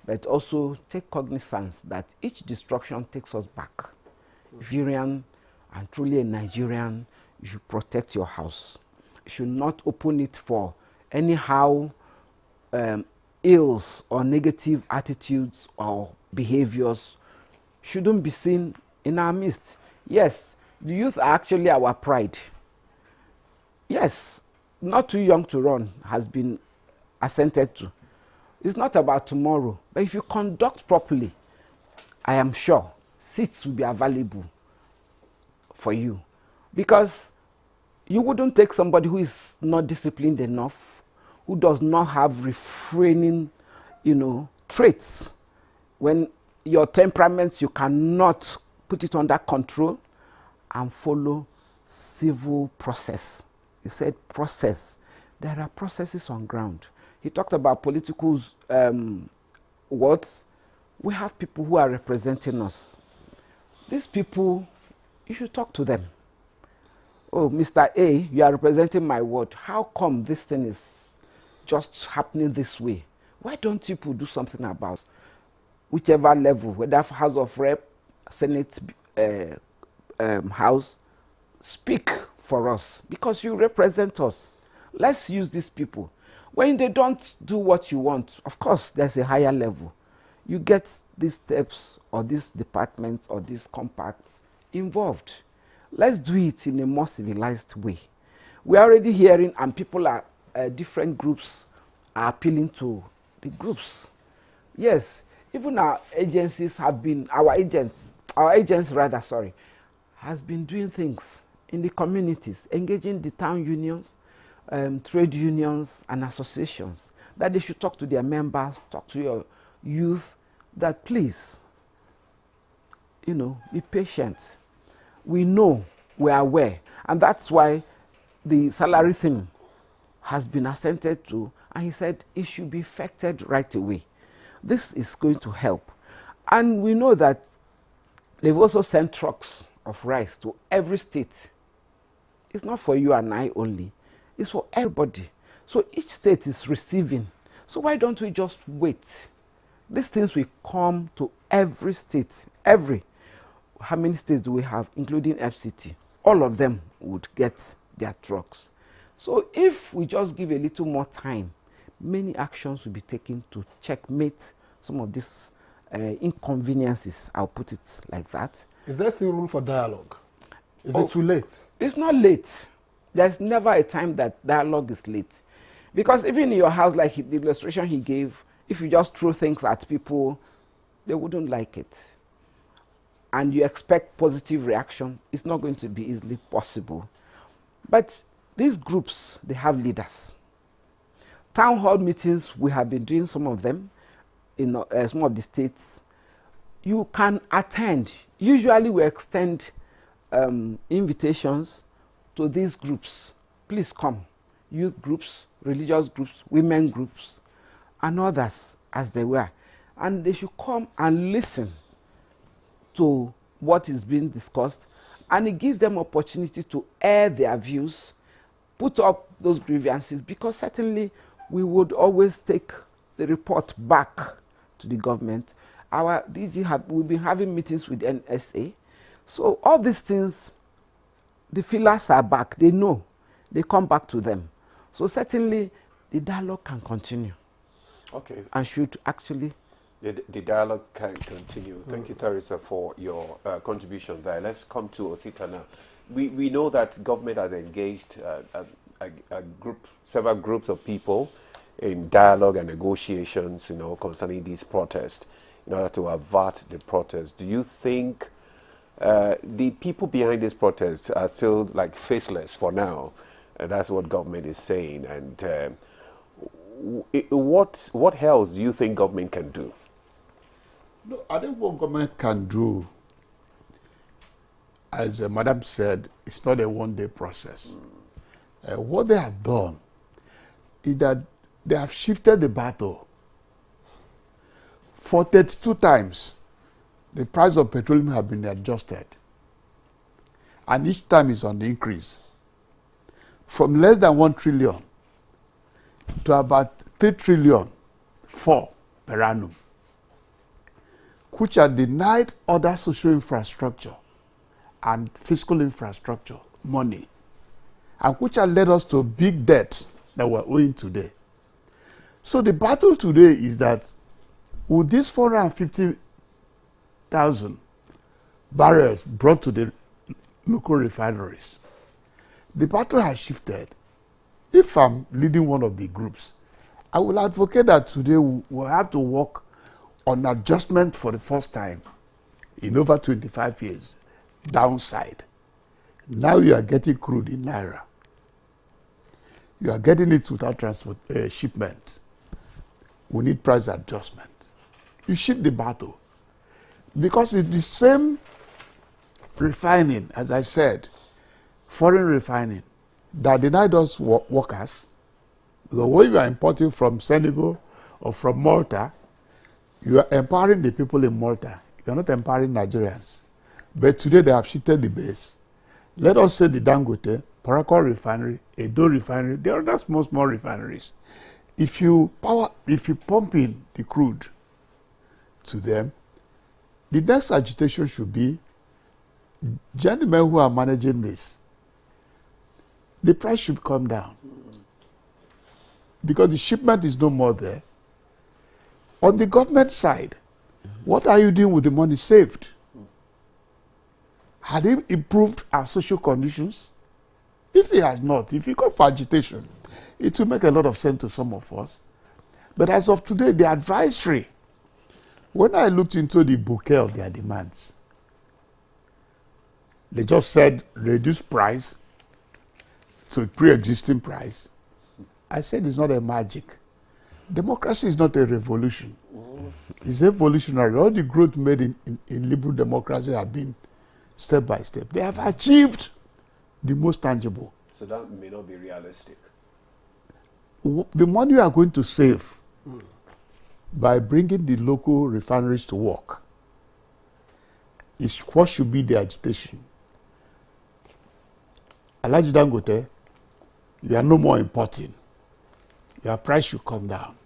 but also take cognizance that each destruction takes us back. If you're and truly a Nigerian, you should protect your house. You should not open it for anyhow ills or negative attitudes or behaviors shouldn't be seen in our midst. Yes, the youth are actually our pride. Yes, not too young to run has been assented to. It's not about tomorrow, but if you conduct properly, I am sure seats will be available for you. Because you wouldn't take somebody who is not disciplined enough, who does not have refraining, traits. When your temperaments, you cannot put it under control and follow civil process. He said process. There are processes on ground. He talked about political words. We have people who are representing us. These people, you should talk to them. Oh, Mr. A, you are representing my ward. How come this thing is just happening this way? Why don't you people do something about it? Whichever level, whether House of Rep, Senate, House, speak for us, because you represent us. Let's use these people. When they don't do what you want, of course, there's a higher level. You get these steps or these departments or these compacts involved. Let's do it in a more civilized way. We're already hearing, and people are, different groups are appealing to the groups. Yes, even our agencies have been, our agents has been doing things in the communities, engaging the town unions, trade unions and associations, that they should talk to their members, talk to your youth, that please, you know, be patient. We know, we are aware, and that's why the salary thing has been assented to, and he said it should be effected right away. This is going to help. And we know that they've also sent trucks of rice to every state. It's not for you and I only, it's for everybody. So each state is receiving. So why don't we just wait? These things will come to every state. How many states do we have, including FCT? All of them would get their trucks. So if we just give a little more time, many actions will be taken to checkmate some of these inconveniences. I'll put it like that. Is there still room for dialogue? Is it too late? It's not late. There's never a time that dialogue is late. Because even in your house, like the illustration he gave, if you just throw things at people, they wouldn't like it. And you expect positive reaction, it's not going to be easily possible. But these groups, they have leaders. Town hall meetings, we have been doing some of them in some of the states. You can attend. Usually we extend invitations to these groups. Please come. Youth groups, religious groups, women groups, and others as they were. And they should come and listen to what is being discussed, and it gives them opportunity to air their views, put up those grievances, because certainly we would always take the report back to the government. Our DG we've been having meetings with NSA. So all these things, the feelers are back. They know. They come back to them. So certainly the dialogue can continue. Okay. And should actually. The dialogue can continue. Thank you, Teresa, for your contribution there. Let's come to Osita now. We know that government has engaged several groups of people in dialogue and negotiations, you know, concerning these protests in order to avert the protests. Do you think the people behind these protests are still like faceless for now? That's what government is saying. And what else do you think government can do? No, I think what government can do, as Madam said, it's not a one-day process. What they have done is that they have shifted the battle. For 32 times, the price of petroleum have been adjusted. And each time is on the increase. From less than 1 trillion to about 3 trillion per annum, which are denied other social infrastructure and fiscal infrastructure money, and which have led us to big debts that we're owing today. So the battle today is that with these 450,000 barrels brought to the local refineries, the battle has shifted. If I'm leading one of the groups, I will advocate that today we'll have to work on adjustment for the first time in over 25 years, downside. Now you are getting crude in Naira. You are getting it without transport shipment. We need price adjustment. You shift the battle. Because it's the same refining, as I said, foreign refining, that denied us workers. The way you are importing from Senegal or from Malta, you are empowering the people in Malta. You are not empowering Nigerians. But today they have shifted the base. Let us say the Dangote, Paracord refinery, Edo refinery, there are other small refineries. If you pump in the crude to them, the next agitation should be, gentlemen who are managing this, the price should come down. Because the shipment is no more there. On the government side, what are you doing with the money saved? Had it improved our social conditions? If it has not, if you go for agitation, it will make a lot of sense to some of us. But as of today, the advisory, when I looked into the bouquet of their demands, They just said reduce price to a pre-existing price. I said it's not a magic. Democracy is not a revolution. It's evolutionary. All the growth made in liberal democracy have been step by step. They have achieved the most tangible. So that may not be realistic. The money you are going to save by bringing the local refineries to work is what should be the agitation. Alhaji Dangote, you are no more importing. Your price should come down.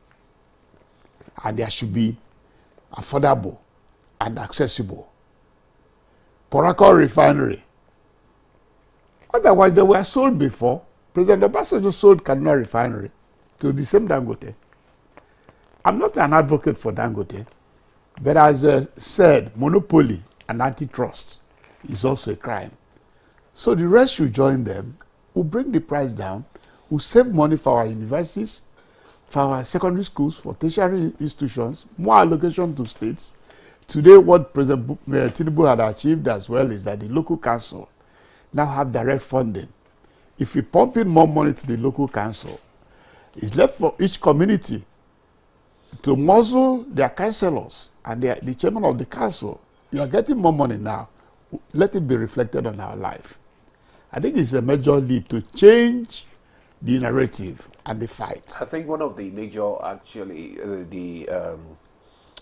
And there should be affordable and accessible. Porako refinery. Otherwise, they were sold before. President Obasanjo sold Kaduna refinery to the same Dangote. I'm not an advocate for Dangote, but as I said, monopoly and antitrust is also a crime. So the rest should join them. We'll bring the price down. We'll save money for our universities, for our secondary schools, for tertiary institutions, more allocation to states. Today, what President Tinubu had achieved as well is that the local council now have direct funding. If we pump in more money to the local council, it's left for each community to muzzle their councillors and the chairman of the council. You are getting more money now. Let it be reflected on our life. I think it's a major leap to change the narrative and the fight. I think one of the major, actually,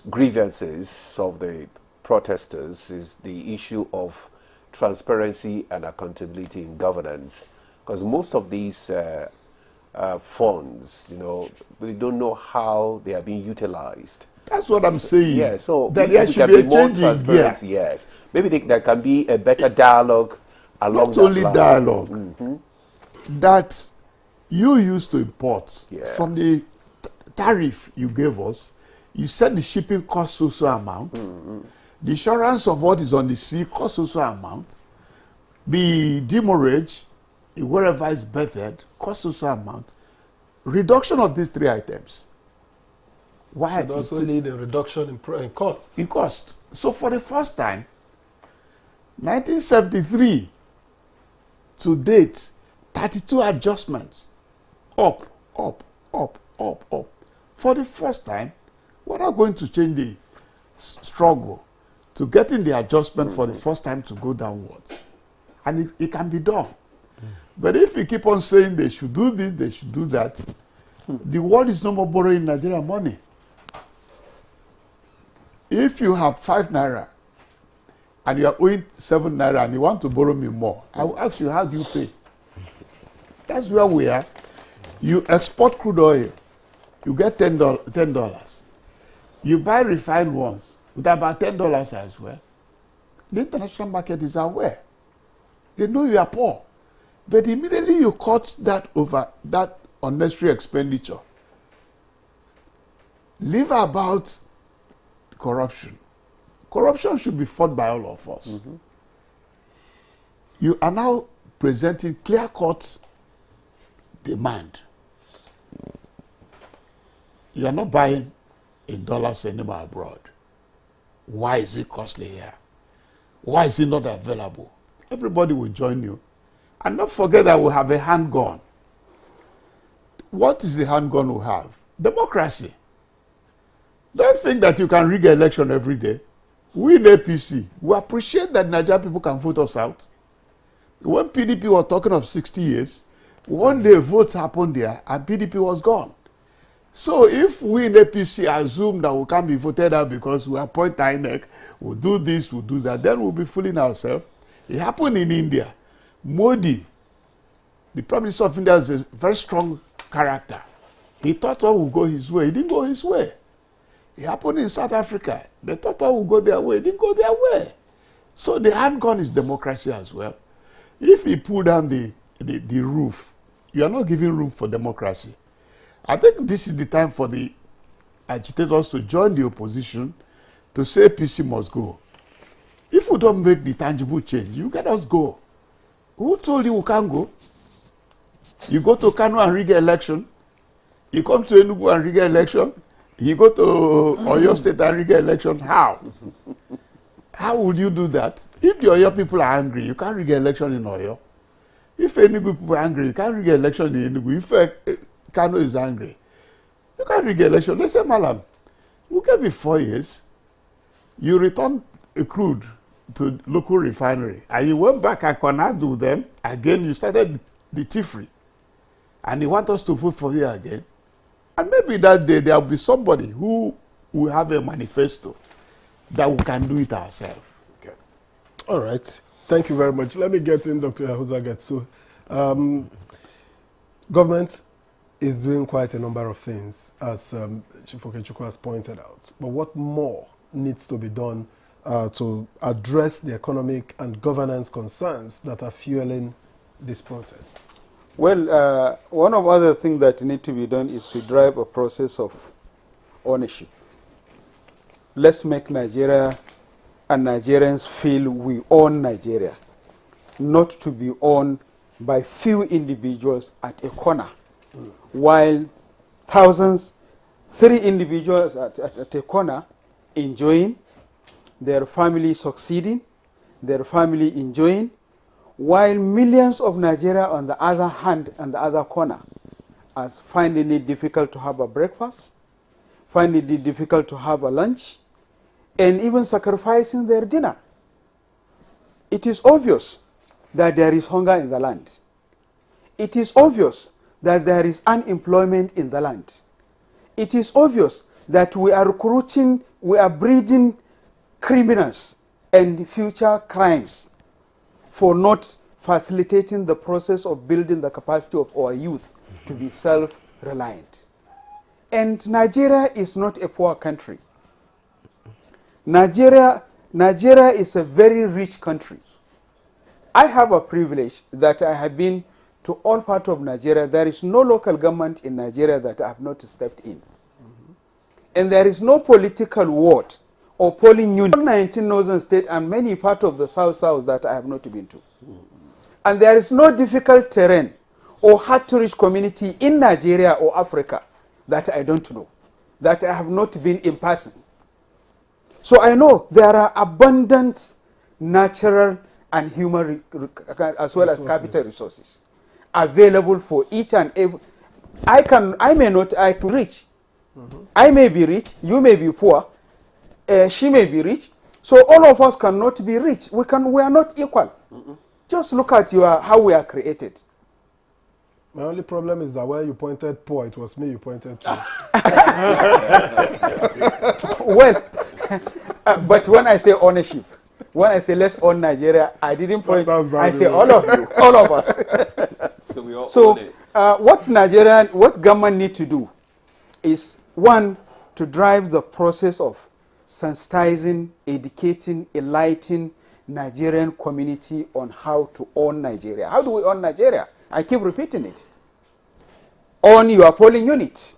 grievances of the protesters is the issue of transparency and accountability in governance. Because most of these funds, we don't know how they are being utilized. That's what I'm saying. Yeah, so that there should be a change in gear. Yes, maybe there can be a better dialogue along Not only line. dialogue, that you used to import from the tariff you gave us. You said the shipping costs so amount. The insurance of what is on the sea costs so amount. The demurrage, wherever it's bettered, costs so amount. Reduction of these three items. Why? It also need a reduction in cost. In cost. So for the first time, 1973 to date, 32 adjustments. Up. For the first time, we're not going to change the struggle to getting the adjustment for the first time to go downwards. And it can be done. But if we keep on saying they should do this, they should do that, the world is no more borrowing Nigeria money. If you have 5 naira and you are owing 7 naira and you want to borrow me more, I will ask you, how do you pay? That's where we are. You export crude oil, you get $10. You buy refined ones with about $10 as well. The international market is aware. They know you are poor. But immediately you cut that unnecessary expenditure. Leave about corruption. Corruption should be fought by all of us. You are now presenting clear-cut demand. You are not buying in dollars anymore abroad. Why is it costly here? Why is it not available? Everybody will join you. And not forget that we have a handgun. What is the handgun we have? Democracy. Don't think that you can rig an election every day. We in APC, we appreciate that Nigerian people can vote us out. When PDP was talking of 60 years, one day votes happened there and PDP was gone. So if we in APC assume that we can't be voted out because we appoint INEC, we'll do this, we'll do that, then we'll be fooling ourselves. It happened in India. Modi, the Prime Minister of India, is a very strong character. He thought all would go his way. It didn't go his way. It happened in South Africa. They thought all would go their way. It didn't go their way. So the handgun is democracy as well. If you pull down the roof, you are not giving room for democracy. I think this is the time for the agitators to join the opposition to say APC must go. If we don't make the tangible change, you get us go. Who told you we can't go? You go to Kano and rig an election. You come to Enugu and rig an election. You go to Oyo State and rig an election. How? How would you do that? If the Oyo people are angry, you can't rig an election in Oyo. If Enugu people are angry, you can't rig an election in Enugu. If Kano is angry, you can't rig an election. Let's say, Malam, we gave you 4 years. You return a crude to local refinery, and you went back and connected with them. Again, you started the thievery. And you want us to vote for you again. And maybe that day there will be somebody who will have a manifesto that we can do it ourselves. Okay. All right. Thank you very much. Let me get in, Dr. Yahuza Getsu. Government is doing quite a number of things, as Chief Okechukwu has pointed out. But what more needs to be done to address the economic and governance concerns that are fueling this protest? Well, one of other things that need to be done is to drive a process of ownership. Let's make Nigeria and Nigerians feel we own Nigeria, not to be owned by few individuals at a corner, while thousands, 3 individuals at a corner enjoying, their family succeeding, their family enjoying, while millions of Nigeria on the other hand and the other corner are finding it difficult to have a breakfast, finding it difficult to have a lunch, and even sacrificing their dinner. It is obvious that there is hunger in the land. It is obvious that there is unemployment in the land. It is obvious that we are recruiting, we are breeding criminals and future crimes for not facilitating the process of building the capacity of our youth to be self-reliant. And Nigeria is not a poor country. Nigeria is a very rich country. I have a privilege that I have been to all parts of Nigeria. There is no local government in Nigeria that I have not stepped in. And there is no political ward or polling unit, 19 northern states and many parts of the south that I have not been to. And there is no difficult terrain or hard-to-reach community in Nigeria or Africa that I don't know, that I have not been in person. So I know there are abundant natural and human as well as capital resources available for each and every. I can reach. I may be rich, you may be poor, she may be rich. So all of us cannot be rich. We are not equal. Just look at how we are created. My only problem is that when you pointed poor, it was me you pointed to. Well, but when I say ownership, when I say let's own Nigeria, I didn't point. I say all of you, all of us. So we all own it. What government need to do is, one, to drive the process of sensitizing, educating, enlightening Nigerian community on how to own Nigeria. How do we own Nigeria? I keep repeating it. Own your polling unit.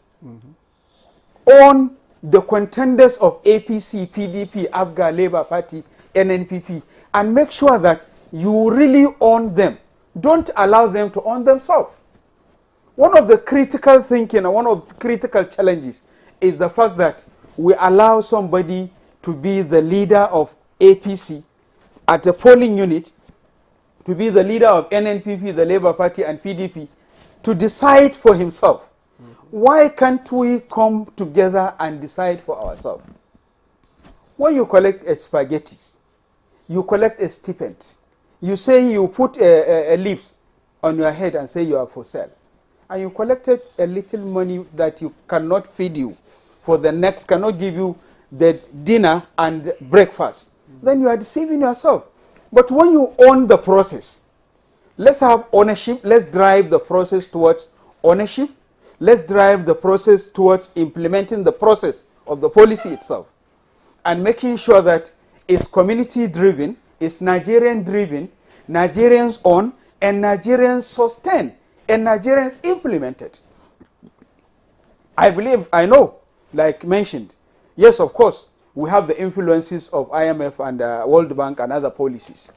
Own the contenders of APC, PDP, AFGA, Labour Party, NNPP, and make sure that you really own them. Don't allow them to own themselves. One of the critical thinking and one of the critical challenges is the fact that we allow somebody to be the leader of APC at a polling unit, to be the leader of NNPP, the Labour Party, and PDP, to decide for himself. Why can't we come together and decide for ourselves? When you collect a spaghetti, you collect a stipend. You say you put a leaves on your head and say you are for sale. And you collected a little money that you cannot feed you for the next, cannot give you the dinner and breakfast. Then you are deceiving yourself. But when you own the process, let's have ownership. Let's drive the process towards ownership. Let's drive the process towards implementing the process of the policy itself and making sure that it's community-driven, it's Nigerian-driven, Nigerians own, and Nigerians sustain, and Nigerians implemented. I know, like mentioned, yes, of course, we have the influences of IMF and World Bank and other policies.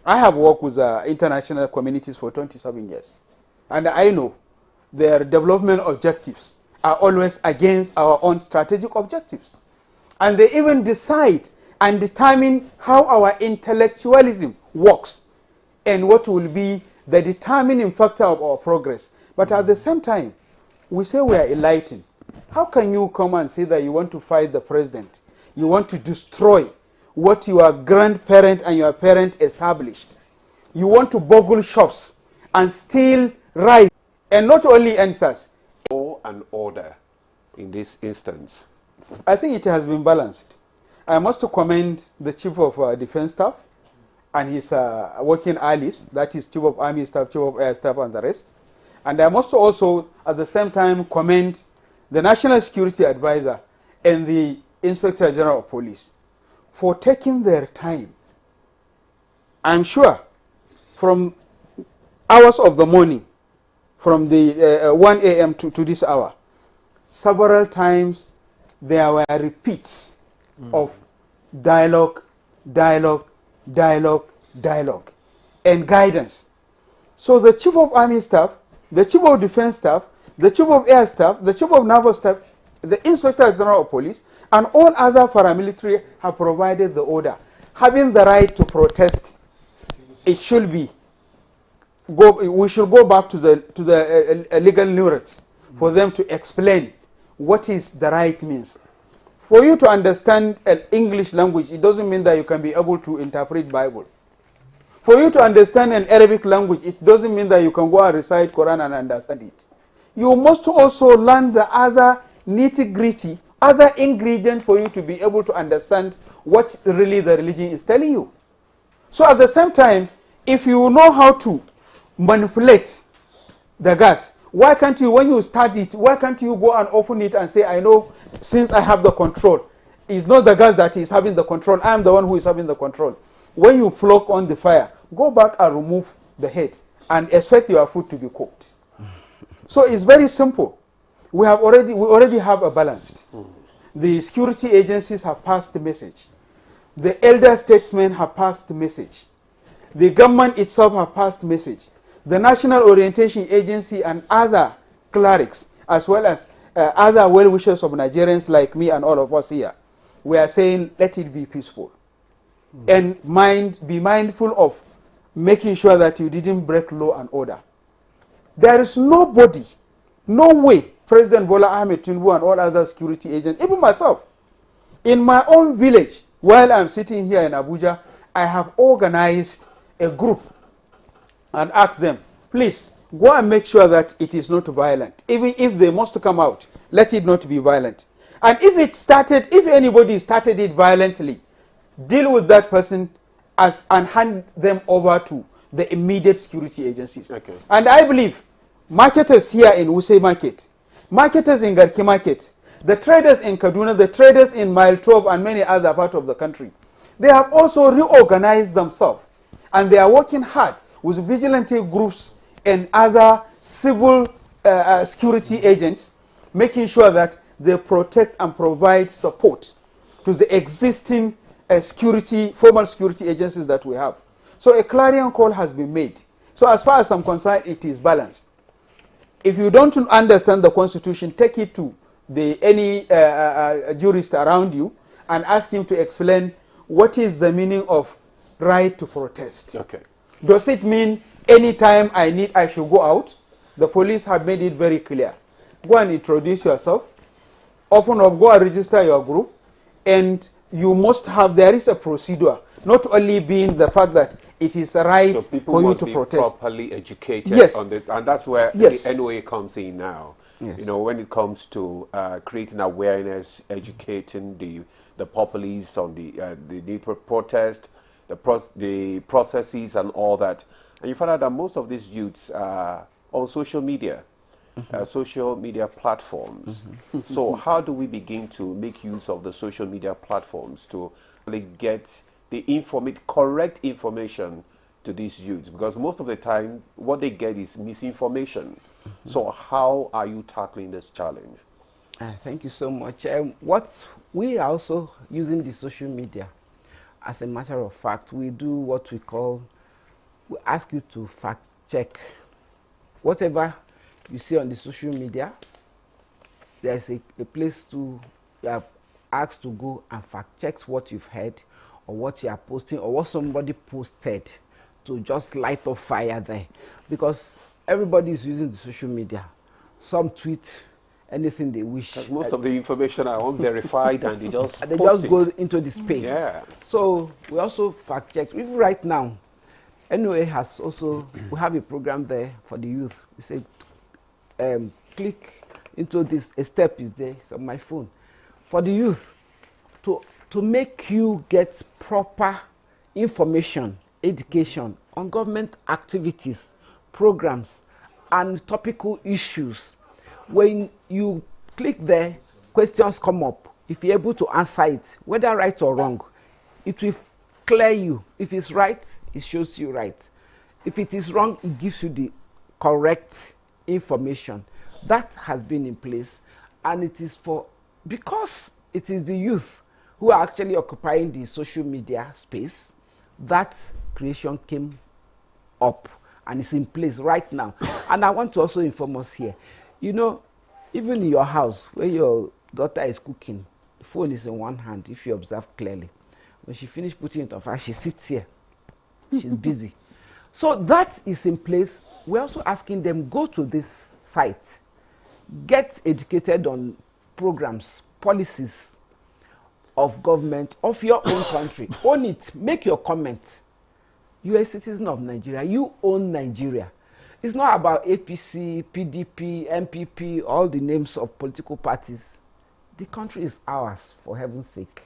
I have worked with international communities for 27 years, and I know their development objectives are always against our own strategic objectives. And they even decide and determine how our intellectualism works and what will be the determining factor of our progress. But at the same time, we say we are enlightened. How can you come and say that you want to fight the president? You want to destroy what your grandparent and your parent established. You want to boggle shops and steal rice, and not only answers. Law and order in this instance. I think it has been balanced. I must commend the Chief of Defense Staff and his working allies, that is Chief of Army Staff, Chief of Air Staff and the rest. And I must also at the same time commend the National Security Advisor and the Inspector General of Police for taking their time. I'm sure from hours of the morning, from the 1 a.m. to this hour, several times there were repeats of dialogue, and guidance. So the Chief of Army Staff, the Chief of Defense Staff, the Chief of Air Staff, the Chief of Naval Staff, the Inspector General of Police, and all other paramilitary have provided the order. Having the right to protest, it should be, we should go back to the legal lyrics for them to explain what is the right means. For you to understand an English language, it doesn't mean that you can be able to interpret Bible. For you to understand an Arabic language, it doesn't mean that you can go and recite Quran and understand it. You must also learn the other nitty-gritty, other ingredients for you to be able to understand what really the religion is telling you. So at the same time, if you know how to manipulate the gas, why can't you, when you start it, why can't you go and open it and say, I know, since I have the control, it's not the gas that is having the control, I'm the one who is having the control. When you flog on the fire, go back and remove the head and expect your food to be cooked. So it's very simple. We already have a balance. The security agencies have passed the message. The elder statesmen have passed the message. The government itself have passed the message. The National Orientation Agency and other clerics, as well as other well-wishers of Nigerians like me and all of us here, we are saying, let it be peaceful. And be mindful of making sure that you didn't break law and order. There is nobody, no way, President Bola Ahmed Tinubu and all other security agents, even myself, in my own village, while I'm sitting here in Abuja, I have organized a group and asked them, please, go and make sure that it is not violent. Even if they must come out, let it not be violent. And if anybody started it violently, deal with that person and hand them over to the immediate security agencies. Okay. And I believe marketers here in Wuse Market, marketers in Garki Market, the traders in Kaduna, the traders in Mile 12 and many other parts of the country, they have also reorganized themselves and they are working hard with vigilante groups and other civil security agents, making sure that they protect and provide support to the existing formal security agencies that we have. So a clarion call has been made. So as far as I'm concerned, it is balanced. If you don't understand the Constitution, take it to any jurist around you and ask him to explain what is the meaning of right to protest. Okay. Does it mean anytime I should go out? The police have made it very clear. Go and introduce yourself, open up, go and register your group, and you must have, there is a procedure, not only being the fact that it is a right for you to protest. Properly educated. Yes. And that's where the NOA comes in now. Yes. You know, when it comes to creating awareness, educating the populace on the need for protest, the processes and all that. And you find out that most of these youths are on social media. Social media platforms. So how do we begin to make use of the social media platforms to really get the correct information to these youths? Because most of the time, what they get is misinformation. So how are you tackling this challenge? Thank you so much. What we are also using the social media. As a matter of fact, we do what we call, we ask you to fact check. Whatever you see on the social media, there's a place you are asked to go and fact check what you've heard or what you are posting or what somebody posted to just light up fire there, because everybody is using the social media. Some tweet anything they wish. Most of the information are unverified and they just and they just go into the space. Yeah. So we also fact check. Even right now, NOA has also, we have a program there for the youth. We say, click into this, a step is there, it's on my phone. For the youth, to make you get proper information, education on government activities, programs, and topical issues. When you click there, questions come up. If you're able to answer it, whether right or wrong, it will clear you. If it's right, it shows you right. If it is wrong, it gives you the correct information. That has been in place, and it is because it is the youth who are actually occupying the social media space, that creation came up and is in place right now. And I want to also inform us here, you know, even in your house where your daughter is cooking, the phone is in one hand, if you observe clearly. When she finishes putting it on fire, she sits here. She's busy. So that is in place. We're also asking them, go to this site, get educated on programs, policies of government of your own country. Own it. Make your comment. You are a citizen of Nigeria. You own Nigeria. It's not about APC, PDP, MPP, all the names of political parties. The country is ours, for heaven's sake.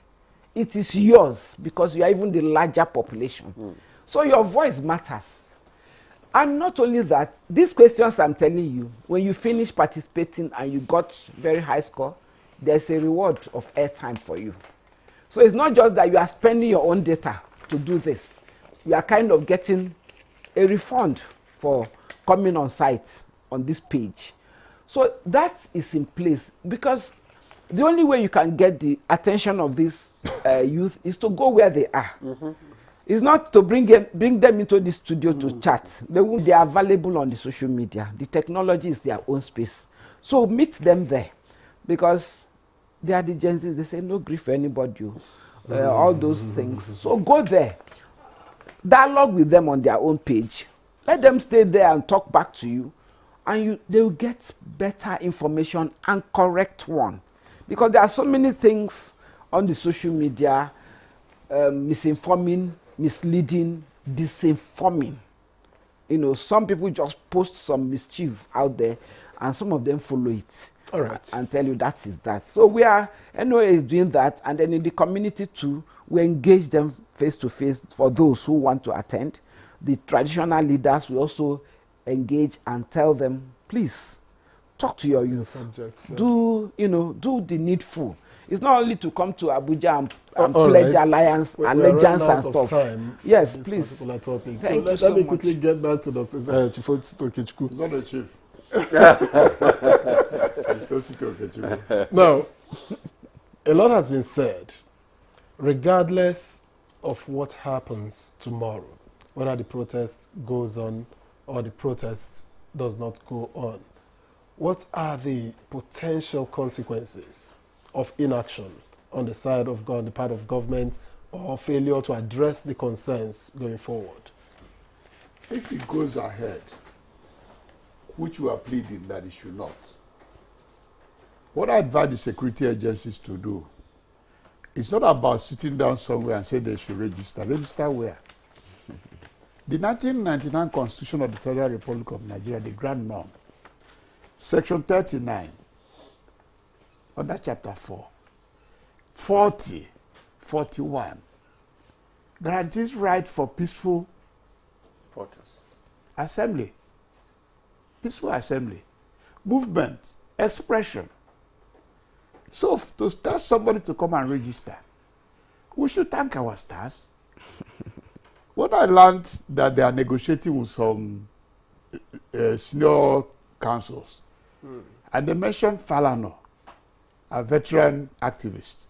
It is yours because you are even the larger population. So your voice matters. And not only that, these questions I'm telling you, when you finish participating and you got very high score, there's a reward of airtime for you. So it's not just that you are spending your own data to do this. You are kind of getting a refund for coming on site on this page. So that is in place, because the only way you can get the attention of this youth is to go where they are. It's not to bring them into the studio to chat. They are available on the social media. The technology is their own space. So meet them there, because they are the Gen Zs. They say no grief for anybody. All those things. So go there. Dialogue with them on their own page. Let them stay there and talk back to you. And they will get better information and correct one. Because there are so many things on the social media, misinforming, misleading, disinforming. You know, some people just post some mischief out there, and some of them follow it. All right. And tell you that is that. So NOA is doing that, and then in the community too, we engage them face to face for those who want to attend. The traditional leaders will also engage and tell them, please talk to your youth. Do the needful. It's not only to come to Abuja and pledge allegiance and stuff. Time yes, this please. Particular topic. Thank so let me quickly get back to Dr. Chifotito. He's not a chief. Now, a lot has been said, regardless of what happens tomorrow, whether the protest goes on or the protest does not go on. What are the potential consequences of inaction on the side of the part of government, or failure to address the concerns going forward? If it goes ahead, which we are pleading that it should not, what I advise the security agencies to do, it's not about sitting down somewhere and say they should register. Register where? The 1999 Constitution of the Federal Republic of Nigeria, the Grand Norm, Section 39, under Chapter 4, 40, 41, guarantees right for peaceful protest, assembly, peaceful assembly, movement, expression. So to start somebody to come and register, we should thank our stars. When I learned that they are negotiating with some senior councils, and they mentioned Falano, a veteran activist,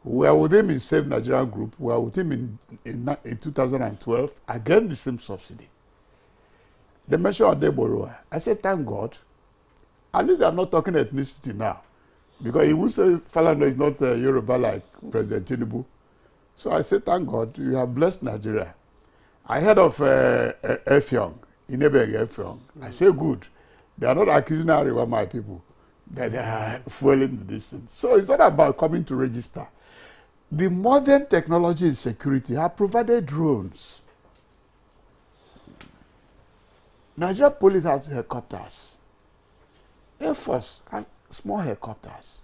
who were with him in Save Nigerian Group, who were with him in 2012, against the same subsidy. They mentioned Adeborowa. I said, thank God. At least I'm not talking ethnicity now, because he would say Falano is not Yoruba like President Tinubu. So I say, thank God, you have blessed Nigeria. I heard of Effiong, Inebeg Effiong. I say, good. They are not accusing Ariwa, my people, that they are fueling the distance. So it's not about coming to register. The modern technology in security have provided drones. Nigeria police has helicopters. Air Force has small helicopters.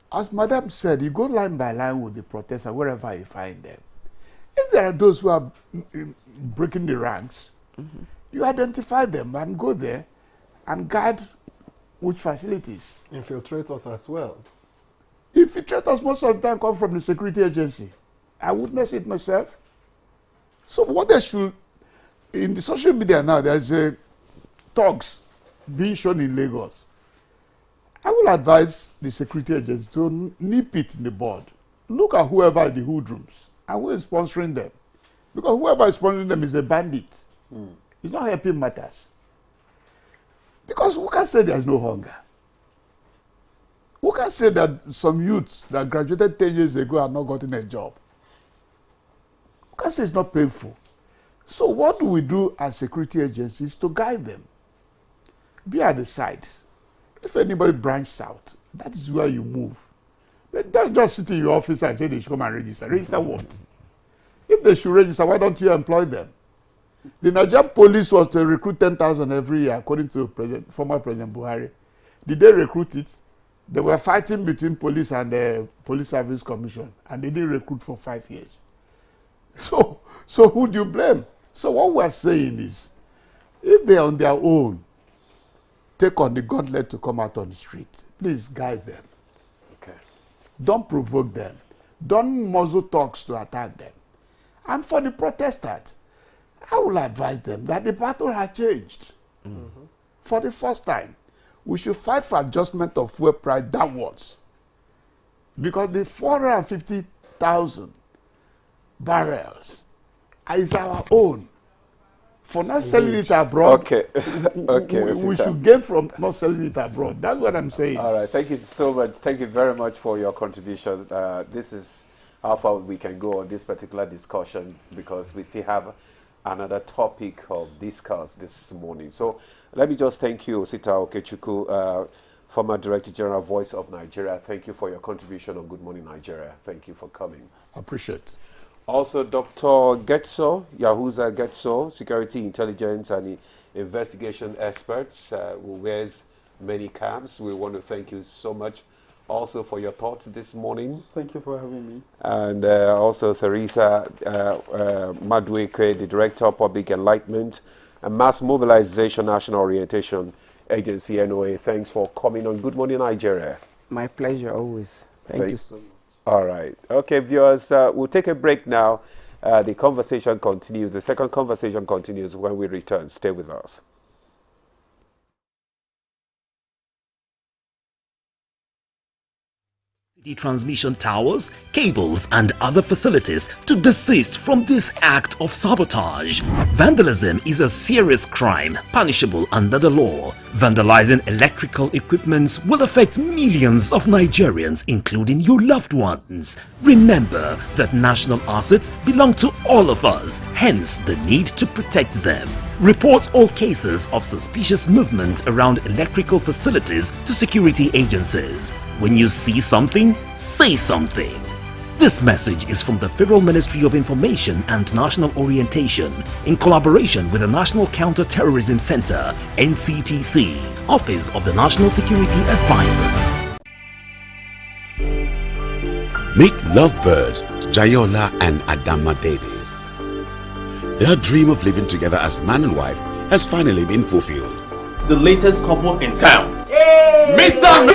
As Madam said, you go line by line with the protesters wherever you find them. If there are those who are breaking the ranks, you identify them and go there and guide which facilities. Infiltrators as well. Infiltrators most of the time come from the security agency. I witnessed it myself. So what they should, in the social media now, there's thugs being shown in Lagos. I will advise the security agency to nip it in the bud. Look at whoever in the hoodrooms and who is sponsoring them. Because whoever is sponsoring them is a bandit. It's not helping matters. Because we can't say there's no hunger. We can't say that some youths that graduated 10 years ago have not gotten a job. We can't say it's not painful. So what do we do as security agencies to guide them? Be at the sides. If anybody branches out, that is where you move. But don't just sit in your office and say they should come and register. Register what? If they should register, why don't you employ them? The Nigerian police was to recruit 10,000 every year, according to former President Buhari. Did they recruit it? They were fighting between police and the Police Service Commission, and they didn't recruit for 5 years. So who do you blame? So what we're saying is, if they're on their own, take on the gauntlet to come out on the street. Please guide them. Okay. Don't provoke them. Don't muzzle talks to attack them. And for the protesters, I will advise them that the battle has changed. For the first time, we should fight for adjustment of fuel price downwards. Because the 450,000 barrels is our own. For not selling it abroad, we should gain from not selling it abroad. That's what I'm saying. All right, thank you so much. Thank you very much for your contribution. This is how far we can go on this particular discussion, because we still have another topic of discuss this morning. So let me just thank you, Osita Okechukwu, former Director General, Voice of Nigeria. Thank you for your contribution on Good Morning Nigeria. Thank you for coming. I appreciate it. Also, Dr. Getso, Yahuza Getso, security intelligence and investigation expert, who wears many caps. We want to thank you so much also for your thoughts this morning. Thank you for having me. And also Theresa Madweke, the Director of Public Enlightenment and Mass Mobilization National Orientation Agency, NOA. Thanks for coming on Good Morning Nigeria. My pleasure always. Thank you so much. All right. Okay, viewers, we'll take a break now. The conversation continues. The second conversation continues when we return. Stay with us. The transmission towers, cables, and other facilities to desist from this act of sabotage. Vandalism is a serious crime punishable under the law. Vandalizing electrical equipments will affect millions of Nigerians, including your loved ones. Remember that national assets belong to all of us, hence the need to protect them. Report all cases of suspicious movement around electrical facilities to security agencies. When you see something, say something. This message is from the Federal Ministry of Information and National Orientation in collaboration with the National Counter-Terrorism Center, NCTC, Office of the National Security Advisor. Meet lovebirds Jayola and Adama Davies. Their dream of living together as man and wife has finally been fulfilled. The latest couple in town. Hey! Mr.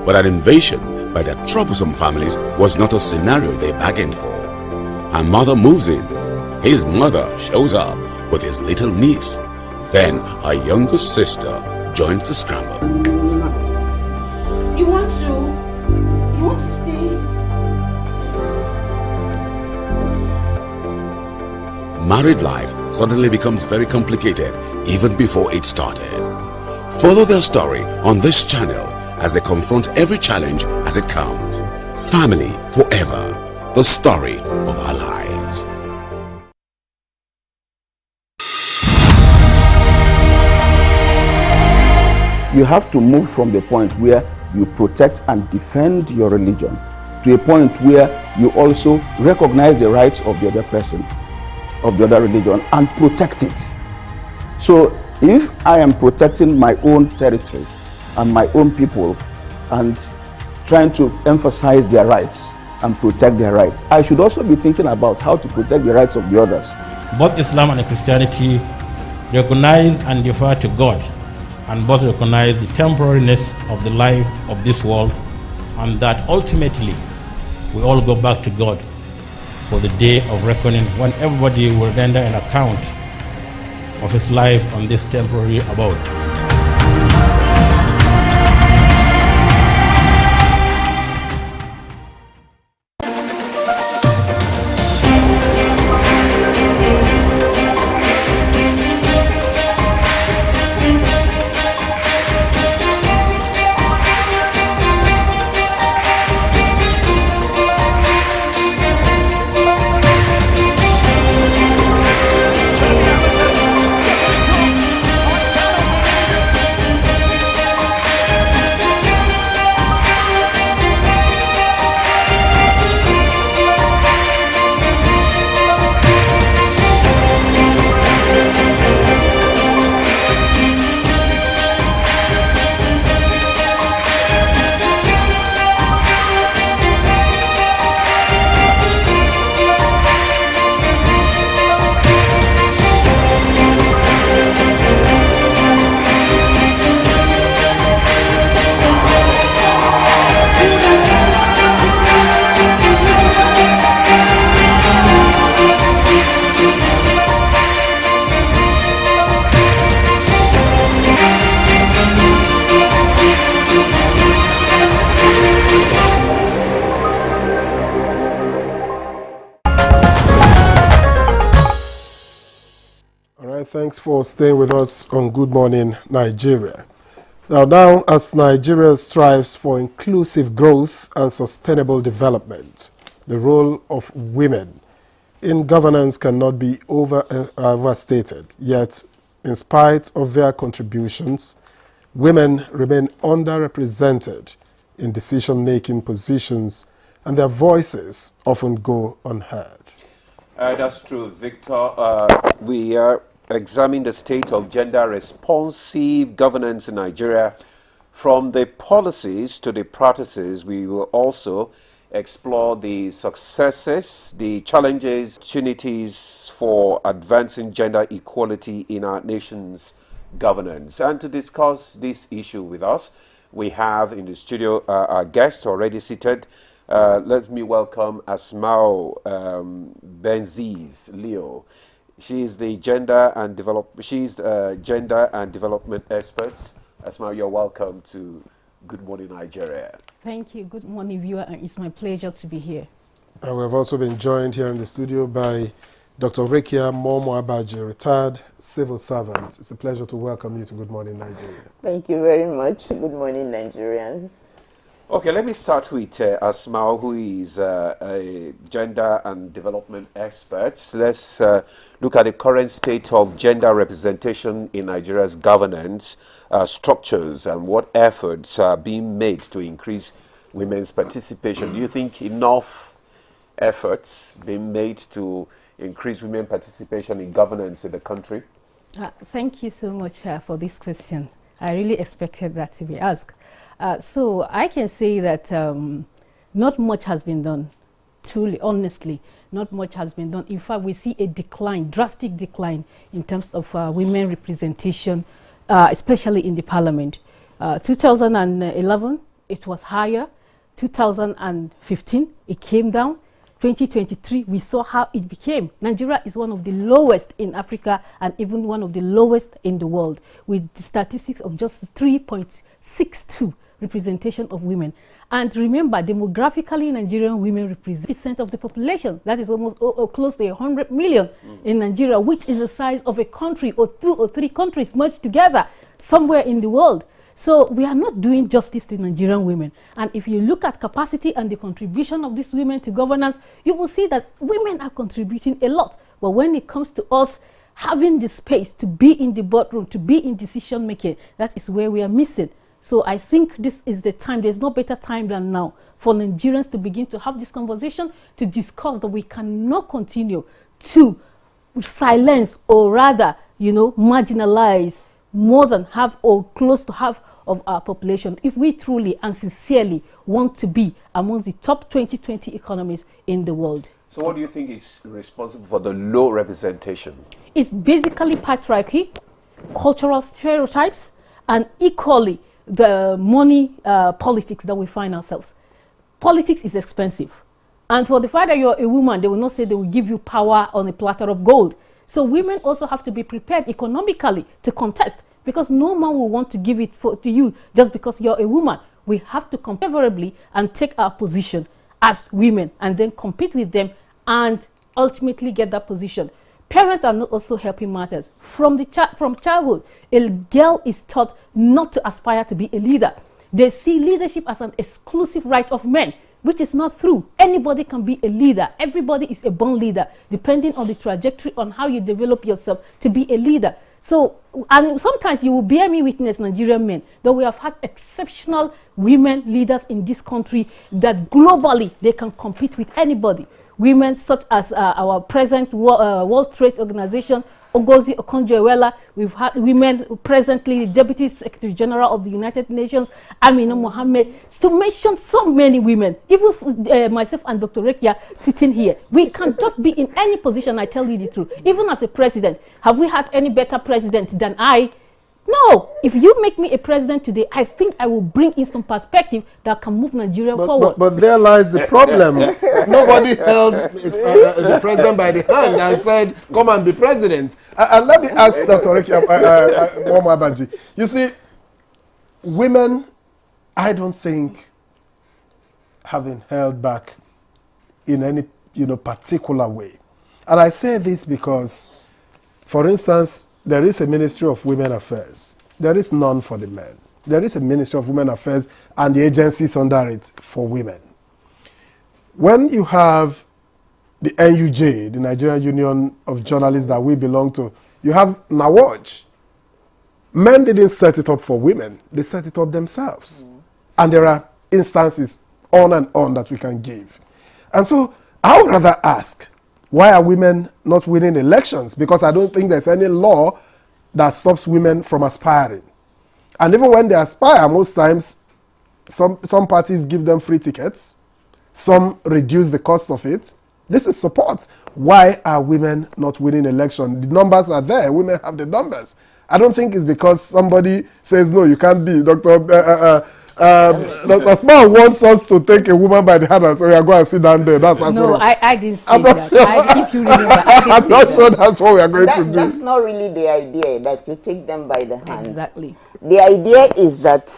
But an invasion by their troublesome families was not a scenario they bargained for. Her mother moves in. His mother shows up with his little niece. Then her younger sister joins the scramble. You want to stay? Married life suddenly becomes very complicated even before it started. Follow their story on this channel as they confront every challenge as it comes. Family forever, the story of our lives. You have to move from the point where you protect and defend your religion to a point where you also recognize the rights of the other person, of the other religion, and protect it. So if I am protecting my own territory and my own people and trying to emphasize their rights and protect their rights, I should also be thinking about how to protect the rights of the others. Both Islam and Christianity recognize and defer to God, and both recognize the temporariness of the life of this world, and that ultimately we all go back to God for the day of reckoning, when everybody will render an account of his life on this temporary abode. Thanks for staying with us on Good Morning Nigeria. Now, as Nigeria strives for inclusive growth and sustainable development, the role of women in governance cannot be overstated. Yet, in spite of their contributions, women remain underrepresented in decision-making positions, and their voices often go unheard. That's true, Victor. We are examining the state of gender-responsive governance in Nigeria. From the policies to the practices, we will also explore the successes, the challenges, opportunities for advancing gender equality in our nation's governance. And to discuss this issue with us, we have in the studio our guest already seated. Let me welcome Asmao Benziz Leo. She is the gender and development expert. Asmao, you're welcome to Good Morning Nigeria. Thank you. Good morning, viewer, and it's my pleasure to be here. And we have also been joined here in the studio by Dr. Rekia Momo Abaji, retired civil servant. It's a pleasure to welcome you to Good Morning Nigeria. Thank you very much. Good morning, Nigerians. Okay, let me start with Asmao, who is a gender and development expert. Let's look at the current state of gender representation in Nigeria's governance structures and what efforts are being made to increase women's participation. Do you think enough efforts being made to increase women participation in governance in the country? Thank you so much for this question. I really expected that to be asked. So I can say that not much has been done, truly, honestly, not much has been done. In fact, we see a decline, drastic decline in terms of women representation, especially in the parliament. 2011, it was higher. 2015, it came down. 2023, we saw how it became. Nigeria is one of the lowest in Africa and even one of the lowest in the world, with the statistics of just 3.62 representation of women. And remember, demographically, Nigerian women represent percent of the population. That is almost close to 100 million in Nigeria, which is the size of a country or 2 or 3 countries merged together somewhere in the world. So we are not doing justice to Nigerian women. And if you look at capacity and the contribution of these women to governance, you will see that women are contributing a lot. But when it comes to us having the space to be in the boardroom, to be in decision making, that is where we are missing. So I think this is the time, there's no better time than now for Nigerians to begin to have this conversation, to discuss that we cannot continue to silence, or rather, marginalize more than half or close to half of our population if we truly and sincerely want to be amongst the top 20 economies in the world. So what do you think is responsible for the low representation? It's basically patriarchy, cultural stereotypes, and equally the money politics that we find ourselves. Politics is expensive. And for the fact that you're a woman, they will not say they will give you power on a platter of gold. So women also have to be prepared economically to contest, because no man will want to give it to you just because you're a woman. We have to compete favorably and take our position as women and then compete with them and ultimately get that position. Parents are not also helping matters. From childhood, a girl is taught not to aspire to be a leader. They see leadership as an exclusive right of men, which is not true. Anybody can be a leader. Everybody is a born leader, depending on the trajectory on how you develop yourself to be a leader. So, and sometimes you will bear me witness, Nigerian men, that we have had exceptional women leaders in this country that globally they can compete with anybody. Women such as our present World Trade Organization, Ngozi Okonjo-Iweala. We've had women presently, Deputy Secretary General of the United Nations, Amina Mohammed, to mention so many women. Even myself and Dr. Rekia sitting here, we can just be in any position, I tell you the truth. Even as a president, have we had any better president than I? No. If you make me a president today, I think I will bring in some perspective that can move Nigeria forward. But there lies the problem. Nobody held the president by the hand and said, come and be president. And let me ask Dr. Momo. You see, women, I don't think, have been held back in any particular way. And I say this because, for instance, there is a Ministry of Women Affairs. There is none for the men. There is a Ministry of Women Affairs and the agencies under it for women. When you have the NUJ, the Nigerian Union of Journalists that we belong to, you have NAWAJ. Men didn't set it up for women. They set it up themselves. And there are instances on and on that we can give. And so I would rather ask, why are women not winning elections? Because I don't think there's any law that stops women from aspiring. And even when they aspire, most times, some parties give them free tickets. Some reduce the cost of it. This is support. Why are women not winning elections? The numbers are there. Women have the numbers. I don't think it's because somebody says, no, you can't be. Dr. Small wants us to take a woman by the hand and say, we are going to sit down there. That's no, I didn't say I'm not that. Sure. If you remember, I'm not sure that's what we are going to do. That's not really the idea, that you take them by the hand. Exactly. The idea is that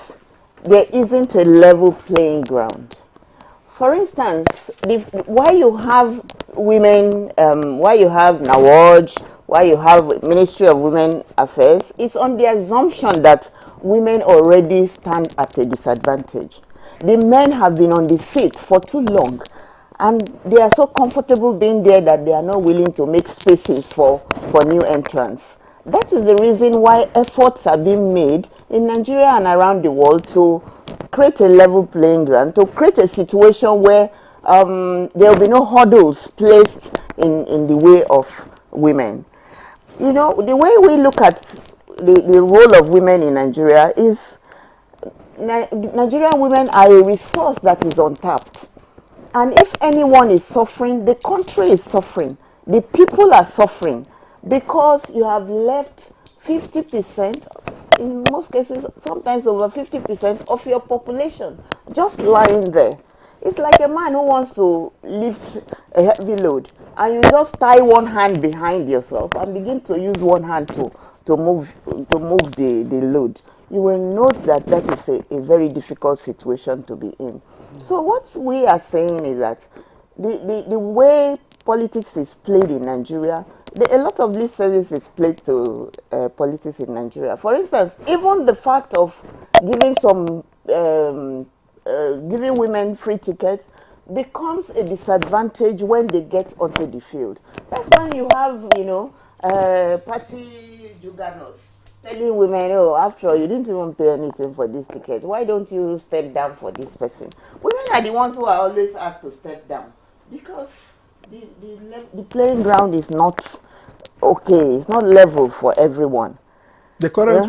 there isn't a level playing ground. For instance, why you have women, why you have NAWAJ, why you have Ministry of Women Affairs, it's on the assumption that women already stand at a disadvantage. The men have been on the seat for too long, and they are so comfortable being there that they are not willing to make spaces for new entrants. That is the reason why efforts are being made in Nigeria and around the world to create a level playing ground, to create a situation where there will be no hurdles placed in the way of women. You know, the way we look at the role of women in Nigeria is Nigerian women are a resource that is untapped. And if anyone is suffering, the country is suffering. The people are suffering because you have left 50%, in most cases, sometimes over 50% of your population just lying there. It's like a man who wants to lift a heavy load, and you just tie one hand behind yourself and begin to use one hand to move the load. You will note that that is a very difficult situation to be in. So what we are saying is that the way politics is played in Nigeria a lot of lip service is played to politics in Nigeria. For instance, even the fact of giving giving women free tickets becomes a disadvantage when they get onto the field. That's when you have, you know, party juggernauts telling women, oh, after all, you didn't even pay anything for this ticket. Why don't you step down for this person? Women are the ones who are always asked to step down because the playing ground is not okay. It's not level for everyone. The current,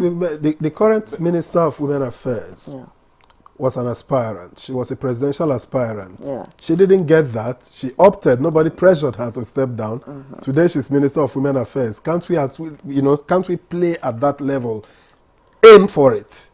the current Minister of Women Affairs was an aspirant. She was a presidential aspirant. Yeah. She didn't get that. She opted. Nobody pressured her to step down. Today she's Minister of Women Affairs. Can't we, can't we play at that level? Aim for it.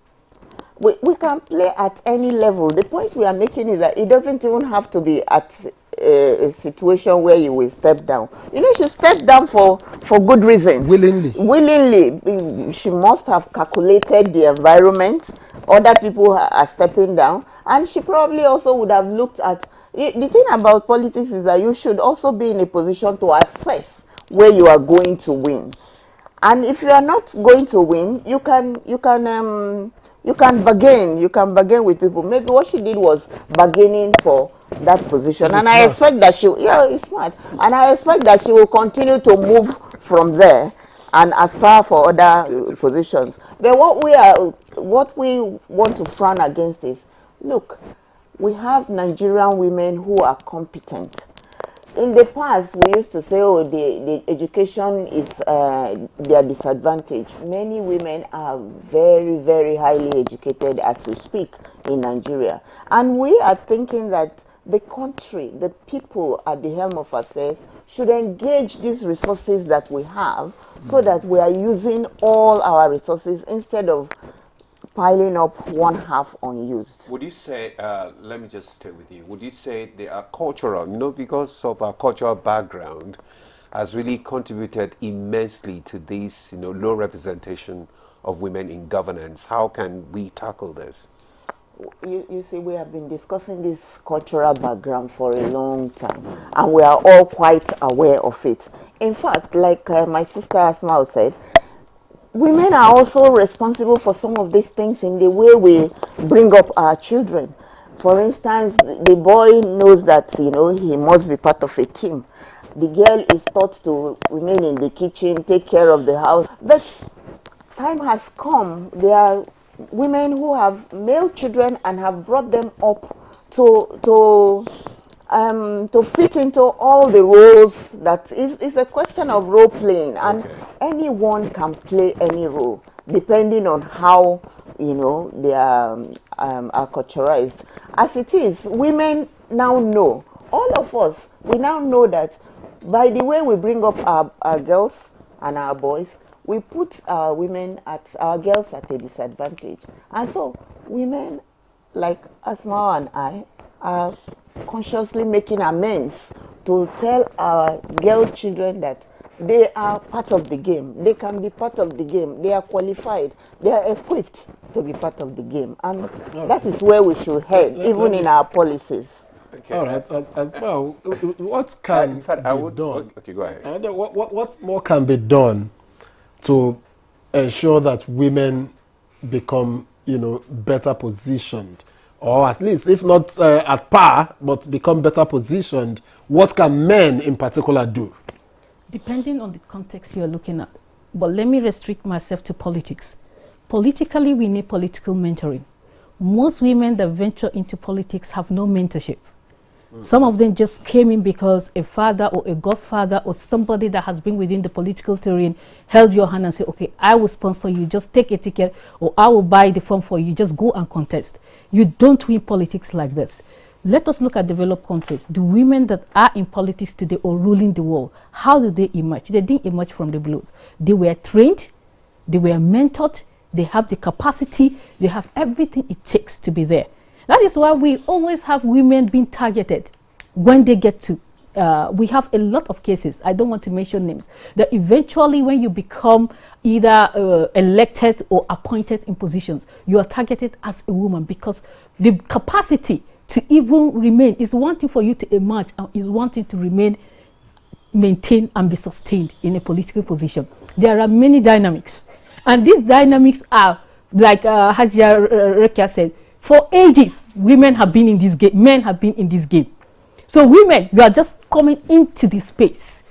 We can play at any level. The point we are making is that it doesn't even have to be at a situation where you will step down. You know, she stepped down for good reasons. Willingly. Willingly. She must have calculated the environment. Other people are stepping down. And she probably also would have looked at... The thing about politics is that you should also be in a position to assess where you are going to win. And if you are not going to win, you can bargain. You can bargain with people. Maybe what she did was bargaining for that position. And I expect that it's smart. And I expect that she will continue to move from there and aspire for other positions. But what we want to frown against is, look, we have Nigerian women who are competent. In the past, we used to say, oh, the education is their disadvantage. Many women are very, very highly educated as we speak in Nigeria. And we are thinking that the country, the people at the helm of affairs should engage these resources that we have so that we are using all our resources instead of piling up one half unused. Would you say, let me just stay with you, would you say they are cultural, because of our cultural background has really contributed immensely to this, low representation of women in governance? How can we tackle this? You see, we have been discussing this cultural background for a long time, and we are all quite aware of it. In fact, like my sister Asma said, women are also responsible for some of these things in the way we bring up our children. For instance, the boy knows that, he must be part of a team. The girl is taught to remain in the kitchen, take care of the house. But time has come. There are women who have male children and have brought them up to fit into all the roles. That is a question of role playing, and anyone can play any role depending on how they are culturalized. As it is, women now know, all of us, we now know that by the way we bring up our girls and our boys, we put our girls at a disadvantage. And so women like Asma and I are consciously making amends to tell our girl children that they are part of the game. They can be part of the game. They are qualified. They are equipped to be part of the game. And that is where we should head, even in our policies. Okay. All right. As well, what can be done? Okay, go ahead. What more can be done to ensure that women become, better positioned, or at least, if not at par, but become better positioned? What can men in particular do? Depending on the context you're looking at. But let me restrict myself to politics. Politically, we need political mentoring. Most women that venture into politics have no mentorship. Some of them just came in because a father or a godfather or somebody that has been within the political terrain held your hand and said, okay, I will sponsor you, just take a ticket, or I will buy the form for you, just go and contest. You don't win politics like this. Let us look at developed countries. The women that are in politics today or ruling the world, how did they emerge? They didn't emerge from the blues. They were trained, they were mentored, they have the capacity, they have everything it takes to be there. That is why we always have women being targeted when they get to, we have a lot of cases, I don't want to mention names, that eventually when you become either elected or appointed in positions, you are targeted as a woman because the capacity to even remain is one thing for you to emerge and is one thing to remain maintain and be sustained in a political position. There are many dynamics. And these dynamics are, like Hajia Rekia said, for ages, women have been in this game, men have been in this game. So women, you are just coming into this space.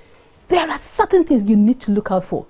There are certain things you need to look out for.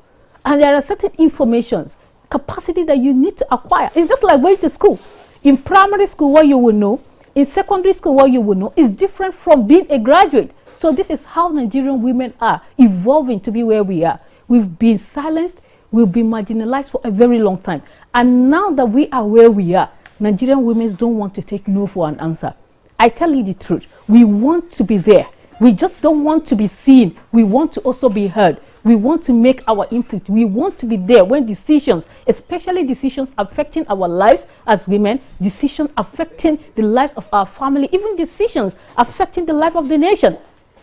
And there are certain informations, capacity that you need to acquire. It's just like going to school. In primary school, what you will know, in secondary school, what you will know, is different from being a graduate. So this is how Nigerian women are evolving to be where we are. We've been silenced, we've been marginalized for a very long time. And now that we are where we are, Nigerian women don't want to take no for an answer. I tell you the truth. We want to be there. We just don't want to be seen. We want to also be heard. We want to make our input. We want to be there when decisions, especially decisions affecting our lives as women, decisions affecting the lives of our family, even decisions affecting the life of the nation.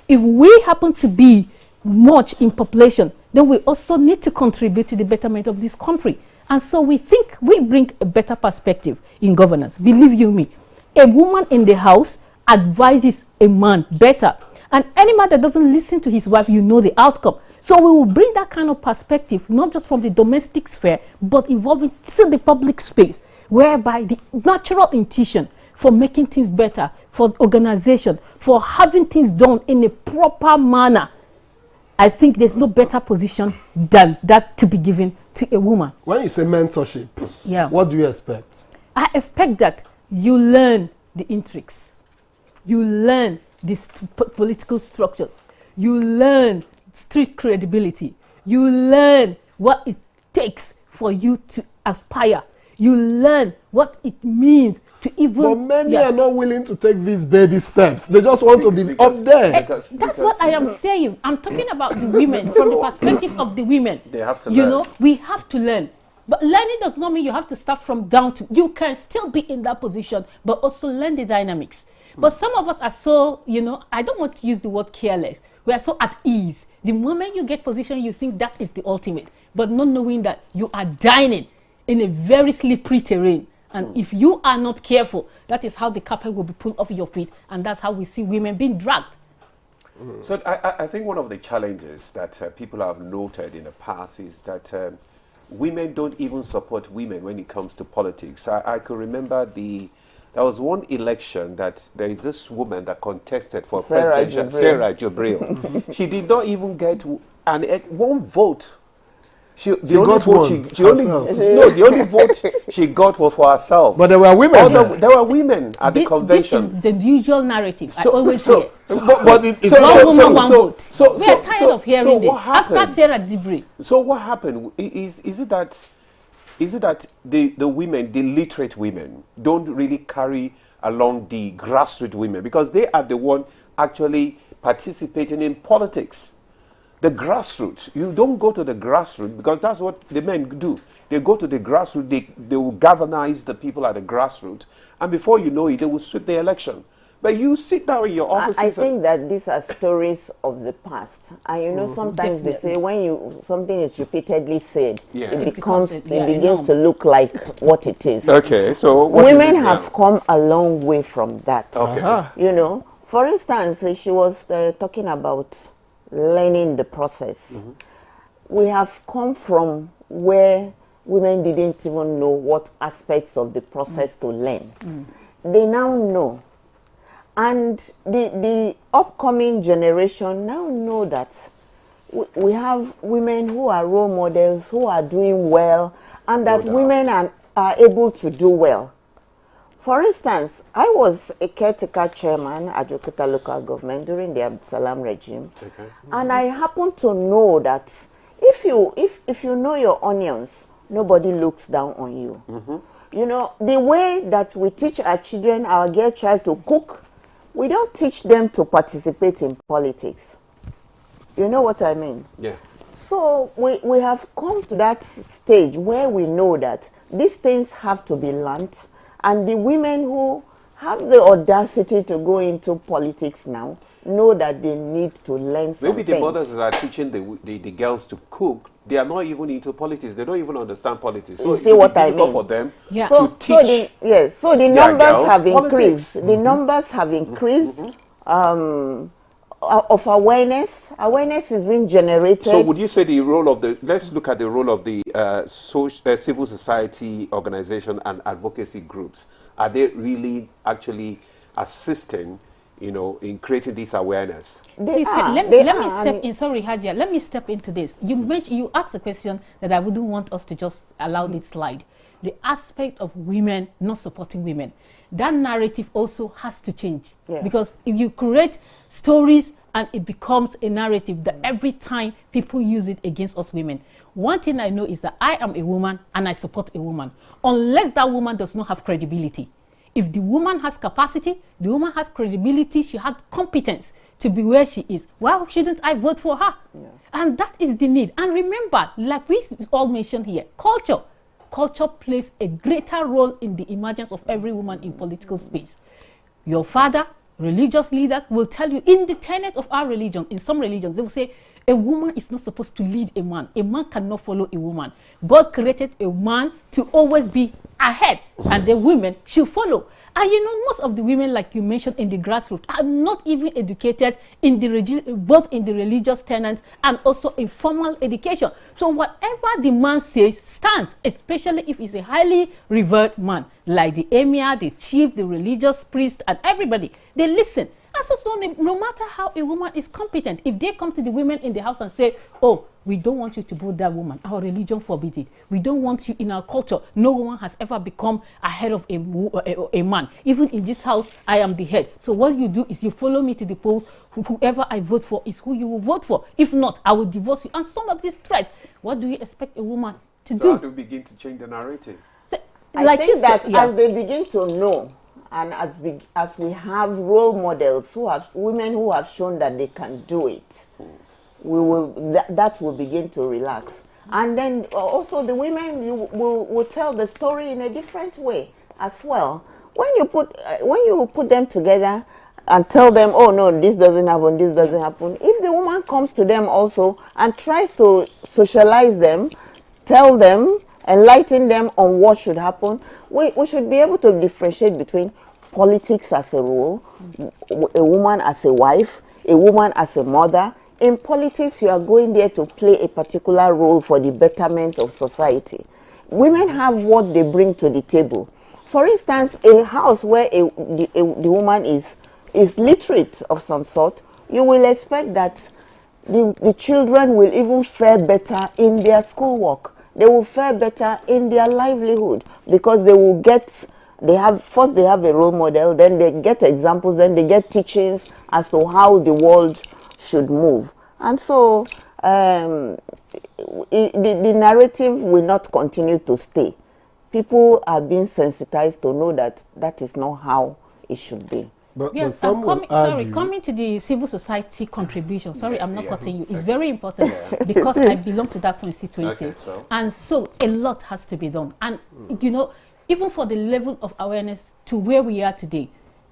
If we happen to be much in population, then we also need to contribute to the betterment of this country. And so we think we bring a better perspective in governance. Believe you me, a woman in the house advises a man better. And any man that doesn't listen to his wife, you know the outcome. So we will bring that kind of perspective, not just from the domestic sphere, but evolving to the public space, whereby the natural intuition for making things better, for organization, for having things done in a proper manner, I think there's no better position than that to be given to a woman. When you say mentorship, yeah, what do you expect? I expect that you learn the intrigues, you learn the political structures, you learn street credibility, you learn what it takes for you to aspire, you learn what it means to even... But many are not willing to take these baby steps. They just want to be up there. That's what I am saying. I'm talking about the women from the perspective of the women. They have to you learn. know, we have to learn. But learning does not mean you have to start from down to... You can still be in that position, but also learn the dynamics. But some of us are so, you know, I don't want to use the word careless. We are so at ease. The moment you get position, you think that is the ultimate. But not knowing that you are dining in a very slippery terrain. And if you are not careful, that is how the carpet will be pulled off your feet. And that's how we see women being dragged. So I think one of the challenges that people have noted in the past is that women don't even support women when it comes to politics. I could remember there was one election that there is this woman that contested for presidential, Sarah Jubril. She did not even get one vote. The only vote she got was for herself. But there were women. There were women at the convention. This is the usual narrative. I always hear. But it's one woman, one vote. We are tired of hearing this. After Sarah Jubril. So what happened? Is it that the women, the literate women, don't really carry along the grassroots women, because they are the one actually participating in politics? The grassroots. You don't go to the grassroots, because that's what the men do. They go to the grassroots, they will galvanize the people at the grassroots, and before you know it, they will sweep the election. But you sit down in your offices. I think that these are stories of the past. And you know, sometimes they say when something is repeatedly said, it begins to look like what it is. Okay, so women have come a long way from that. Okay. You know, for instance, she was talking about learning the process. We have come from where women didn't even know what aspects of the process to learn. They now know. And the upcoming generation now know that we have women who are role models, who are doing well, and that women are able to do well. For instance, I was a caretaker chairman at Jakarta local government during the Abdulsalam regime, and I happen to know that if you know your onions, nobody looks down on you. You know, the way that we teach our children, our girl child to cook, we don't teach them to participate in politics. You know what I mean? Yeah. So we have come to that stage where we know that these things have to be learned. And the women who have the audacity to go into politics now know that they need to learn some Maybe the mothers that are teaching the girls to cook, they are not even into politics. They don't even understand politics. So you see what I mean? For them to teach. So the numbers have increased. The numbers have increased. of awareness. Awareness is being generated. So would you say the role of the, let's look at the role of the civil society organization and advocacy groups. Are they really actually assisting, you know, in creating this awareness? Please, let me step in. Sorry, Hajia, let me step into this. You asked a question that I wouldn't want us to just allow it slide. The aspect of women not supporting women. That narrative also has to change. Yeah. Because if you create stories and it becomes a narrative that every time people use it against us women. One thing I know is that I am a woman and I support a woman. Unless that woman does not have credibility. If the woman has capacity, the woman has credibility, she has competence to be where she is, why shouldn't I vote for her? Yeah. And that is the need. And remember, like we all mentioned here, culture. Culture plays a greater role in the emergence of every woman in political space. Your father, religious leaders will tell you in the tenet of our religion, in some religions, they will say a woman is not supposed to lead a man. A man cannot follow a woman. God created a man to always be ahead and the women should follow. And you know, most of the women, like you mentioned, in the grassroots are not even educated in the both in the religious tenets and also in formal education. So whatever the man says stands, especially if he's a highly revered man, like the emir, the chief, the religious priest, and everybody. They listen. And so no matter how a woman is competent, if they come to the women in the house and say, oh, we don't want you to vote that woman, our religion forbids it. We don't want you in our culture. No woman has ever become ahead of a man. Even in this house, I am the head. So what you do is you follow me to the polls. Whoever I vote for is who you will vote for. If not, I will divorce you. And some of these threats, what do you expect a woman to do? So how do we begin to change the narrative? So, I think that as they begin to know, and as we have role models women who have shown that they can do it, we will that will begin to relax. And then also the women will tell the story in a different way as well. When you put them together and tell them, oh no, this doesn't happen, if the woman comes to them also and tries to socialize them, tell them, enlighten them on what should happen, we should be able to differentiate between politics as a role, a woman as a wife, a woman as a mother. In politics, you are going there to play a particular role for the betterment of society. Women have what they bring to the table. For instance, a house where the woman is literate of some sort, you will expect that the children will even fare better in their schoolwork. They will fare better in their livelihood because they will get... They have a role model, then they get examples, then they get teachings as to how the world should move. And so the narrative will not continue to stay. People are being sensitized to know that that is not how it should be. But yes, coming to the civil society contribution. Sorry, I'm not cutting you. It's very important because I belong to that constituency. Okay, and so a lot has to be done. And, you know, even for the level of awareness to where we are today,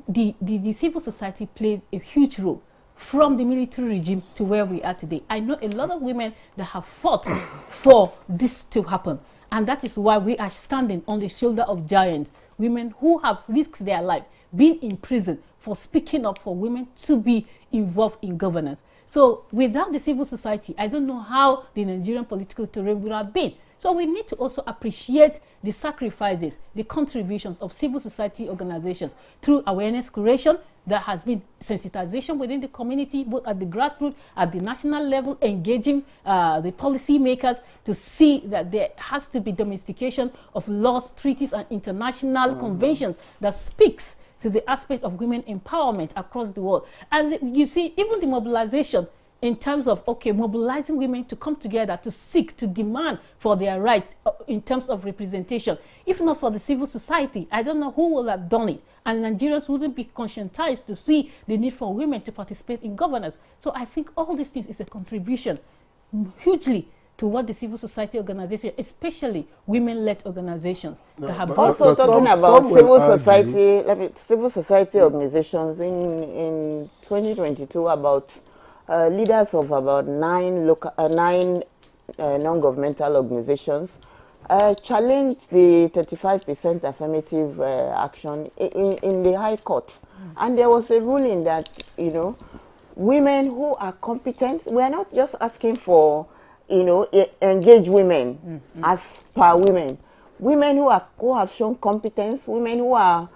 the civil society plays a huge role from the military regime to where we are today. I know a lot of women that have fought for this to happen. And that is why we are standing on the shoulder of giants, women who have risked their life, being in prison for speaking up for women to be involved in governance. So without the civil society, I don't know how the Nigerian political terrain would have been. So we need to also appreciate the sacrifices, the contributions of civil society organizations through awareness creation. There has been sensitization within the community, both at the grassroots, at the national level, engaging the policy makers to see that there has to be domestication of laws, treaties, and international conventions that speaks to the aspect of women empowerment across the world. And you see, even the mobilization in terms of, mobilizing women to come together, to seek, to demand for their rights in terms of representation. If not for the civil society, I don't know who will have done it. And Nigerians wouldn't be conscientized to see the need for women to participate in governance. So I think all these things is a contribution hugely to what the civil society organization, especially women-led organizations, that have also talking about civil society organizations in 2022 about leaders of about nine non-governmental organizations challenged the 35% affirmative action in the High Court. And there was a ruling that, women who are competent. We are not just asking for, engage women as per women. Women who have shown competence, women who are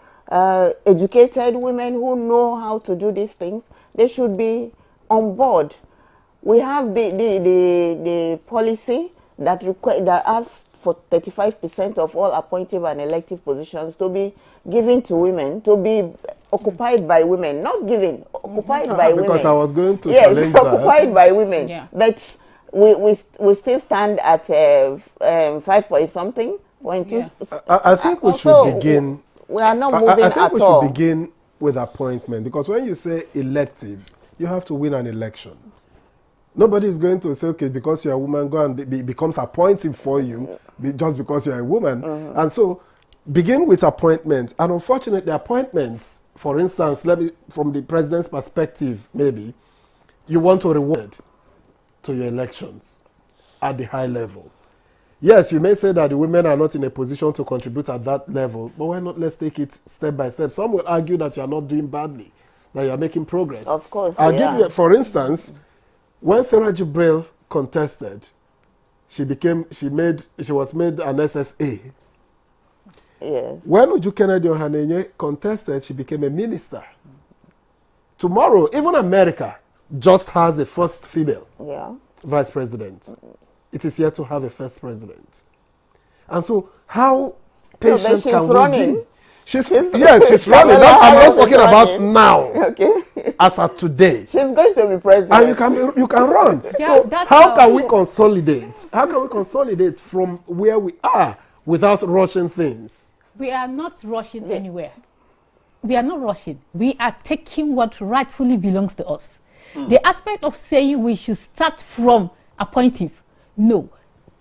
educated, women who know how to do these things, they should be on board. We have the policy that asks for 35% of all appointive and elective positions to be given to women, to be occupied by women, not given, occupied by women. Because I was going to challenge that. Occupied by women. Yeah. But we still stand at 5 point something. Yeah. I think we should begin. We are not moving at all. I think we should begin with appointment, because when you say elective, you have to win an election. Nobody is going to say, okay, because you're a woman, go and it becomes appointing for you just because you're a woman. And so begin with appointments. And unfortunately, appointments, for instance, from the president's perspective, maybe, you want to reward to your elections at the high level. Yes, you may say that the women are not in a position to contribute at that level, but why not let's take it step by step? Some will argue that you are not doing badly, that you are making progress. Of course. I'll give you, for instance, when Sarah Jibril contested, she was made an SSA. Yes. When Uju Kennedy Ohanenye contested, she became a minister. Tomorrow, even America just has a first female vice president. It is yet to have a first president. And so, how patient can we be? She's running. I'm not talking about now. Okay. As of today. She's going to be president. And you can run. Yeah, so how can we consolidate? How can we consolidate from where we are without rushing things? We are not rushing anywhere. We are not rushing. We are taking what rightfully belongs to us. The aspect of saying we should start from appointive, no.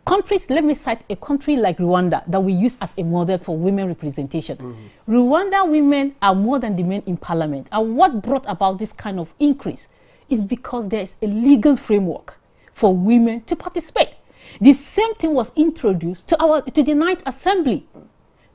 Countries, let me cite a country like Rwanda that we use as a model for women representation. Rwanda women are more than the men in parliament. And what brought about this kind of increase is because there is a legal framework for women to participate. The same thing was introduced to the Ninth Assembly.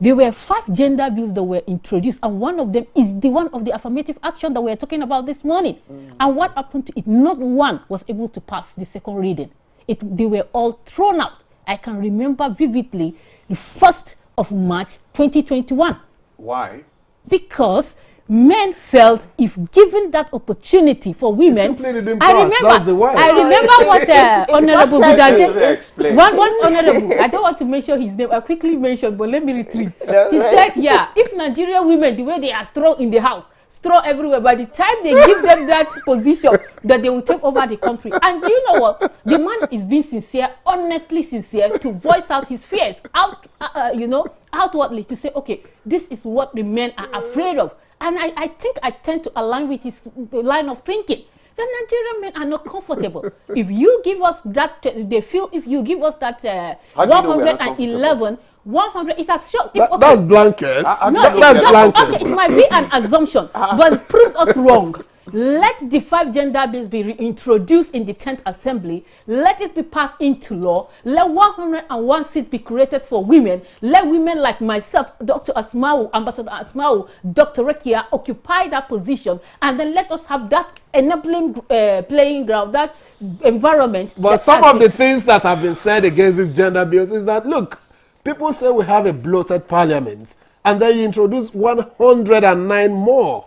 There were 5 gender bills that were introduced, and one of them is the one of the affirmative action that we are talking about this morning. And what happened to it? Not one was able to pass the second reading. They were all thrown out. I can remember vividly the 1st of March 2021. Why? Because men felt if given that opportunity for women, I remember what Honorable Budaje, one honorable, I don't want to mention his name, I quickly mentioned, but let me retrieve. He said, if Nigerian women, the way they are strong in the house, straw everywhere, by the time they give them that position, that they will take over the country. And you know what? The man is being sincere, honestly sincere, to voice out his fears, outwardly, to say, okay, this is what the men are afraid of. And I think I tend to align with his line of thinking. The Nigerian men are not comfortable. If you give us that, they feel if you give us that 111, 100 is a short. That's blanket. That's blanket. Okay, it might be an assumption, but prove us wrong. Let the 5 gender bills be reintroduced in the 10th Assembly. Let it be passed into law. Let 101 seats be created for women. Let women like myself, Dr. Asmau, Ambassador Asmau, Dr. Rekia occupy that position, and then let us have that enabling playing ground, that environment. But some of the things that have been said against these gender bills is that, look, people say we have a bloated parliament, and then you introduce 109 more.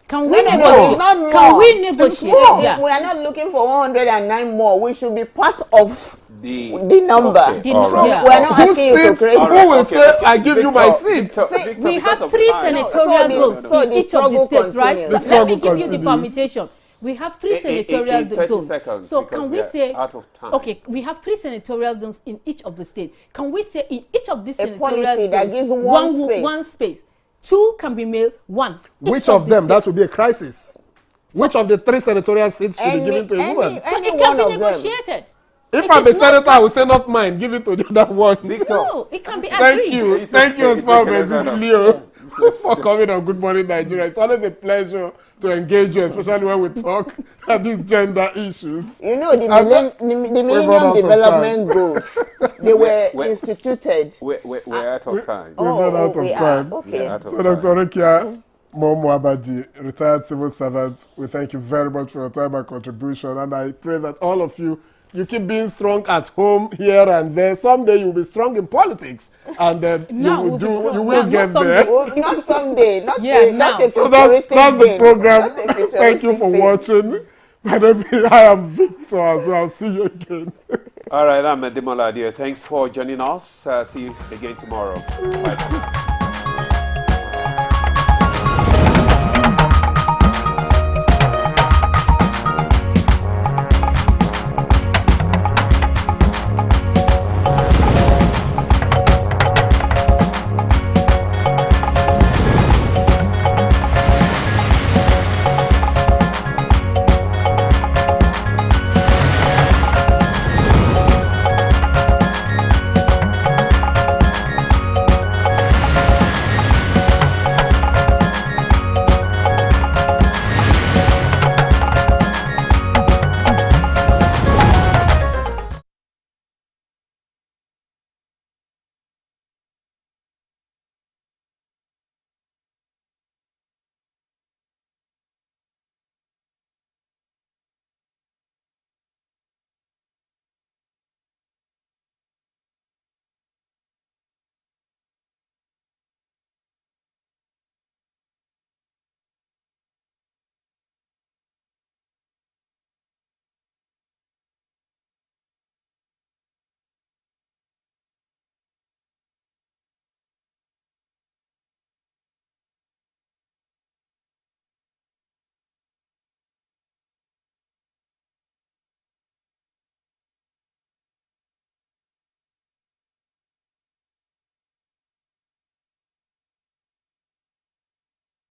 Can we negotiate? Can we negotiate? Yeah. We are not looking for 109 more. We should be part of the number. Okay. We are not asking you to create. Who will say, I give you my seat? We have 3 senatorial zones in each of the states, right? So let me give you the permutation. We have 3 senatorial zones. Seconds, so can we say, out of time. Okay, we have 3 senatorial zones in each of the states. Can we say in each of these senatorial zones, that gives one space? 2 can be male, 1. Which of them? That would be a crisis. Which of the 3 senatorial seats should be given to a woman? But it can be negotiated. If I'm a senator, I will say not mine. Give it to the other one. Victor. No, it can be agreed. Thank you, Mrs. Leo, for coming on Good Morning Nigeria. It's always a pleasure to engage you, especially when we talk at these gender issues. You know, the Millennium Development Goals, they were instituted. We're out of time. We're out of time. Okay. So, Dr. Rekia, Momo Abaji, retired civil servant, we thank you very much for your time and contribution, and I pray that all of you keep being strong at home, here and there. Someday you'll be strong in politics, and you will get there. Not someday, not a So that's the program. Thank you for watching. I am Victor, so I'll see you again. All right, I'm Demola Adio. Thanks for joining us. See you again tomorrow. Bye.